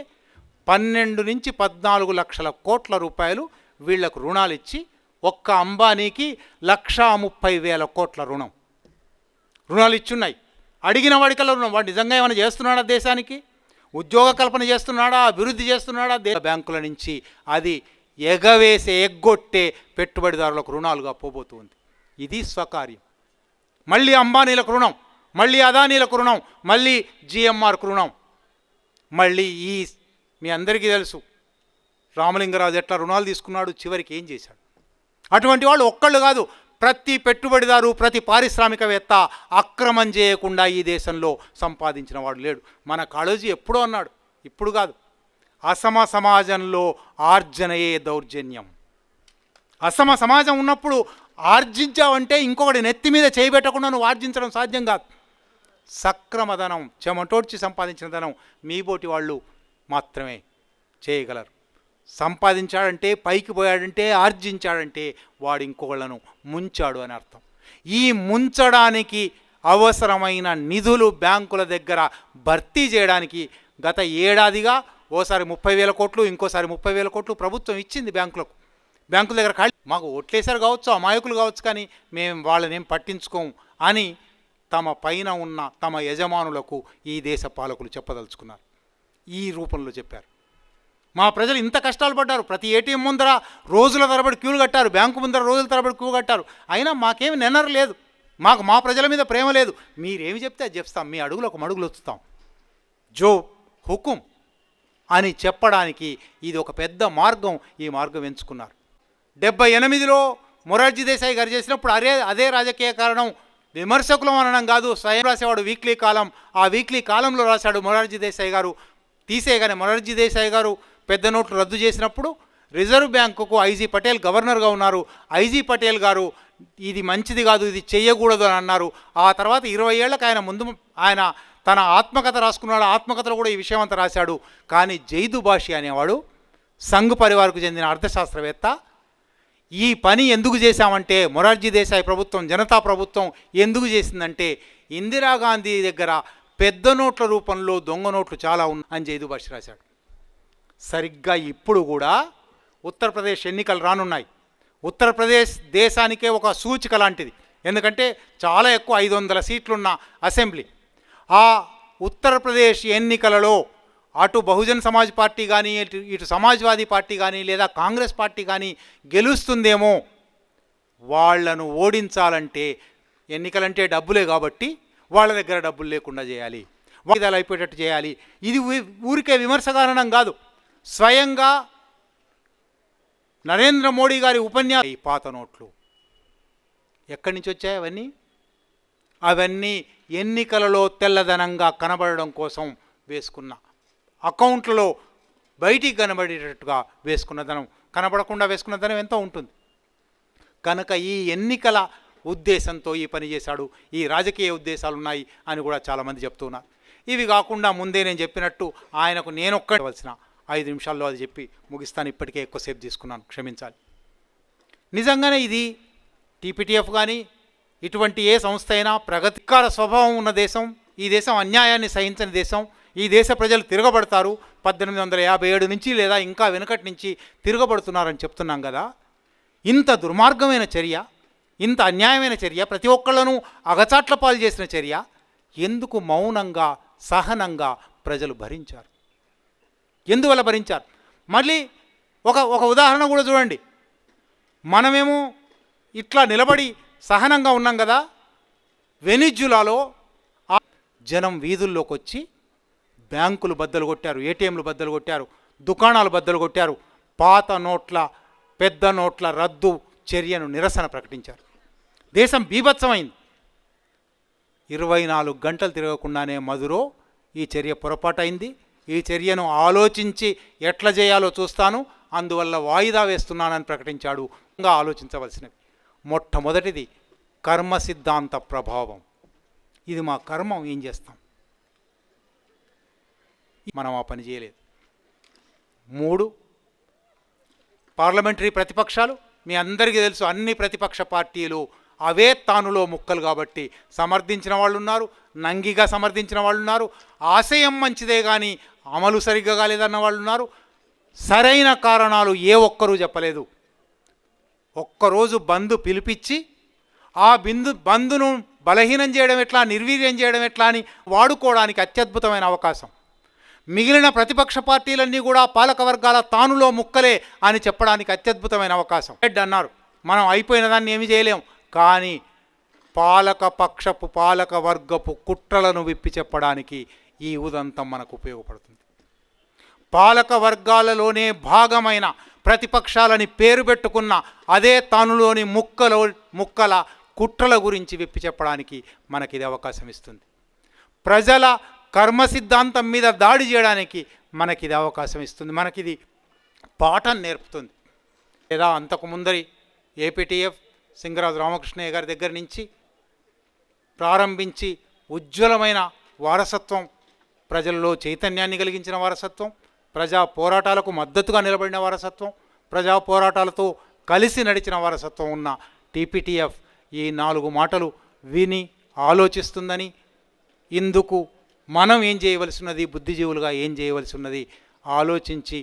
12 నుంచి 14 లక్షల కోట్ల రూపాయలు వీళ్లకు రుణాలు ఇచ్చి, ఒక్క అంబానీకి 1,30,000 కోట్ల రుణాలు ఇచ్చున్నాయి. అడిగిన వాడికల్లా రుణం. వాడు నిజంగా ఏమైనా చేస్తున్నాడా, దేశానికి ఉద్యోగ కల్పన చేస్తున్నాడా, అభివృద్ధి చేస్తున్నాడా? బ్యాంకుల నుంచి అది ఎగ్గొట్టే పెట్టుబడిదారులకు రుణాలుగా పోబోతుంది. ఇది స్వకార్యం. మళ్ళీ అంబానీలకు రుణం, మళ్ళీ అదానీలకు రుణం, మళ్ళీ జిఎంఆర్కు రుణం, మళ్ళీ మీ అందరికీ తెలుసు రామలింగరాజు ఎట్లా రుణాలు తీసుకున్నాడు, చివరికి ఏం చేశాడు. అటువంటి వాళ్ళు ఒక్కళ్ళు కాదు, ప్రతి పెట్టుబడిదారు, ప్రతి పారిశ్రామికవేత్త అక్రమం చేయకుండా ఈ దేశంలో సంపాదించిన వాడు లేడు. మన కాళోజీ ఎప్పుడో అన్నాడు, ఇప్పుడు కాదు, అసమ సమాజంలో ఆర్జనయే దౌర్జన్యం. అసమ సమాజం ఉన్నప్పుడు ఆర్జించావంటే ఇంకొకటి నెత్తి మీద చేయబెట్టకుండా నువ్వు ఆర్జించడం సాధ్యం కాదు. సక్రమధనం, చెమటోడ్చి సంపాదించిన ధనం మీ బోటి వాళ్ళు మాత్రమే చేయగలరు. సంపాదించాడంటే, పైకి పోయాడంటే, ఆర్జించాడంటే వాడు ఇంకొకళ్ళను ముంచాడు అని అర్థం. ఈ ముంచడానికి అవసరమైన నిధులు బ్యాంకుల దగ్గర భర్తీ చేయడానికి గత ఏడాదిగా ఓసారి 30,000 కోట్లు, ఇంకోసారి 30,000 కోట్లు ప్రభుత్వం ఇచ్చింది బ్యాంకులకు. బ్యాంకుల దగ్గర ఖాళీ, మాకు ఓట్లేసారు కావచ్చు, అమాయకులు కావచ్చు, కానీ మేము వాళ్ళనేం పట్టించుకోము అని తమ పైన ఉన్న తమ యజమానులకు ఈ దేశ పాలకులు చెప్పదలుచుకున్నారు. ఈ రూపంలో చెప్పారు. మా ప్రజలు ఇంత కష్టాలు పడ్డారు, ప్రతి ఏటీఎం ముందర రోజుల తరబడి క్యూలు కట్టారు, బ్యాంకు ముందర రోజుల తరబడి క్యూ కట్టారు, అయినా మాకేమి నెనరు లేదు, మాకు మా ప్రజల మీద ప్రేమ లేదు, మీరేమి చెప్తే అది చెప్తాం, మీ అడుగులు ఒక మడుగులు వస్తాం, జో హుకుం అని చెప్పడానికి ఇది ఒక పెద్ద మార్గం. ఈ మార్గం ఎంచుకున్నారు. 78లో మొరార్జీ దేశాయి గారు చేసినప్పుడు అదే రాజకీయ కారణం. విమర్శకులం అనడం కాదు, స్వయం రాసేవాడు వీక్లీ కాలం. ఆ వీక్లీ కాలంలో రాశాడు మొరార్జీ దేశాయి గారు తీసేయగానే. మొరార్జీ దేశాయి గారు పెద్ద నోట్లు రద్దు చేసినప్పుడు రిజర్వ్ బ్యాంకుకు ఐజీ పటేల్ గవర్నర్గా ఉన్నారు. ఐజీ పటేల్ గారు ఇది మంచిది కాదు, ఇది చెయ్యకూడదు అని అన్నారు. ఆ తర్వాత 20 ఏళ్లకు ఆయన తన ఆత్మకథ రాసుకున్నాడు. ఆత్మకథలో కూడా ఈ విషయం అంతా రాశాడు. కానీ జైదు బాషి అనేవాడు సంఘ్ పరివార్కు చెందిన అర్థశాస్త్రవేత్త, ఈ పని ఎందుకు చేశామంటే, మొరార్జీ దేశాయి ప్రభుత్వం, జనతా ప్రభుత్వం ఎందుకు చేసిందంటే, ఇందిరాగాంధీ దగ్గర పెద్ద నోట్ల రూపంలో దొంగ నోట్లు చాలా అని జైదు బాషి రాశాడు. సరిగ్గా ఇప్పుడు కూడా ఉత్తరప్రదేశ్ ఎన్నికలు రానున్నాయి. ఉత్తరప్రదేశ్ దేశానికే ఒక సూచిక లాంటిది. ఎందుకంటే చాలా ఎక్కువ 500 సీట్లున్న అసెంబ్లీ. ఆ ఉత్తరప్రదేశ్ ఎన్నికలలో అటు బహుజన్ సమాజ్ పార్టీ కానీ, ఇటు సమాజ్వాదీ పార్టీ కానీ, లేదా కాంగ్రెస్ పార్టీ కానీ గెలుస్తుందేమో. వాళ్లను ఓడించాలంటే ఎన్నికలంటే డబ్బులే కాబట్టి వాళ్ళ దగ్గర డబ్బులు లేకుండా చేయాలి, వాయిదాలు అయిపోయేటట్టు చేయాలి. ఇది ఊరికే విమర్శకారణం కాదు. స్వయంగా నరేంద్ర మోడీ గారి ఉపన్యాసం. ఈ పాత నోట్లు ఎక్కడి నుంచి వచ్చాయి? అవన్నీ ఎన్నికలలో తెల్లదనంగా కనబడడం కోసం వేసుకున్న, అకౌంట్లలో బయటికి కనబడేటట్టుగా వేసుకున్న ధనం, కనబడకుండా వేసుకున్న ధనం ఎంతో ఉంటుంది. కనుక ఈ ఎన్నికల ఉద్దేశంతో ఈ పని చేశాడు, ఈ రాజకీయ ఉద్దేశాలు ఉన్నాయి అని కూడా చాలామంది చెప్తున్నారు. ఇవి కాకుండా ముందే నేను చెప్పినట్టు ఆయనకు నేనొక్కవలసిన 5 నిమిషాల్లో అది చెప్పి ముగిస్తాను. ఇప్పటికే ఎక్కువసేపు తీసుకున్నాను, క్షమించాలి. నిజంగానే ఇది టీపీటీఎఫ్ కానీ ఇటువంటి ఏ సంస్థ అయినా ప్రగతికార స్వభావం ఉన్న దేశం. ఈ దేశం అన్యాయాన్ని సహించని దేశం. ఈ దేశ ప్రజలు తిరగబడతారు. 1857 నుంచి లేదా ఇంకా వెనుకటి నుంచి తిరగబడుతున్నారని చెప్తున్నాం కదా. ఇంత దుర్మార్గమైన చర్య, ఇంత అన్యాయమైన చర్య, ప్రతి ఒక్కళ్ళను అగచాట్ల పాలు చేసిన చర్య ఎందుకు మౌనంగా సహనంగా ప్రజలు భరించారు? ఎందువల్ల భరించారు? మళ్ళీ ఒక ఉదాహరణ కూడా చూడండి. మనమేమో ఇట్లా నిలబడి సహనంగా ఉన్నాం కదా. వెనిజులాలో జనం వీధుల్లోకి వచ్చి బ్యాంకులు బద్దలు కొట్టారు, ఏటీఎంలు బద్దలు కొట్టారు, దుకాణాలు బద్దలు కొట్టారు, పాత నోట్ల పెద్ద నోట్ల రద్దు చర్యను నిరసన ప్రకటించారు. దేశం బీభత్సమైంది. 24 గంటలు తిరగకుండానే మధురో ఈ చర్య పొరపాటైంది, ఈ చర్యను ఆలోచించి ఎట్లా చేయాలో చూస్తాను, అందువల్ల వాయిదా వేస్తున్నానని ప్రకటించాడు. ఇంకా ఆలోచించవలసినవి మొట్టమొదటిది కర్మ సిద్ధాంత ప్రభావం. ఇది మా కర్మం, ఏం చేస్తాం, మనం ఆ పని చేయలేదు. 3 పార్లమెంటరీ ప్రతిపక్షాలు. మీ అందరికీ తెలుసు, అన్ని ప్రతిపక్ష పార్టీలు అవే తానులో ముక్కలు కాబట్టి సమర్థించిన వాళ్ళు ఉన్నారు, నంగిగా సమర్థించిన వాళ్ళు ఉన్నారు, ఆశయం మంచిదే కానీ అమలు సరిగ్గా కాలేదన్న వాళ్ళు ఉన్నారు. సరైన కారణాలు ఏ ఒక్కరూ చెప్పలేదు. ఒక్కరోజు బంద్ పిలిపించి ఆ బంద్ను బలహీనం చేయడం ఎట్లా, నిర్వీర్యం చేయడం ఎట్లా అని వాడుకోవడానికి అత్యద్భుతమైన అవకాశం. మిగిలిన ప్రతిపక్ష పార్టీలన్నీ కూడా పాలక వర్గాల తానులో ముక్కలే అని చెప్పడానికి అత్యద్భుతమైన అవకాశం. హెడ్ అన్నారు, మనం అయిపోయిన దాన్ని ఏమి చేయలేం, కానీ పాలక వర్గపు కుట్రలను విప్పి చెప్పడానికి ఈ ఉదంతం మనకు ఉపయోగపడుతుంది. పాలక వర్గాలలోనే భాగమైన ప్రతిపక్షాలని పేరు పెట్టుకున్న అదే తానులోని ముక్కల కుట్రల గురించి విప్పి చెప్పడానికి మనకి ఇది అవకాశం ఇస్తుంది. ప్రజల కర్మ సిద్ధాంతం మీద దాడి చేయడానికి మనకిది అవకాశం ఇస్తుంది, మనకిది పాఠం నేర్పుతుంది. లేదా అంతకు ముందరి ఏపీటీఎఫ్ సింగరాజు రామకృష్ణయ్య గారి దగ్గర నుంచి ప్రారంభించి ఉజ్వలమైన వారసత్వం, ప్రజల్లో చైతన్యాన్ని కలిగించిన వారసత్వం, ప్రజా పోరాటాలకు మద్దతుగా నిలబడిన వారసత్వం, ప్రజా పోరాటాలతో కలిసి నడిచిన వారసత్వం ఉన్న టీపీటీఎఫ్ ఈ 4 మాటలు విని ఆలోచిస్తుందని, ఇందుకు మనం ఏం చేయవలసి ఉన్నది, బుద్ధిజీవులుగా ఏం చేయవలసి ఉన్నది ఆలోచించి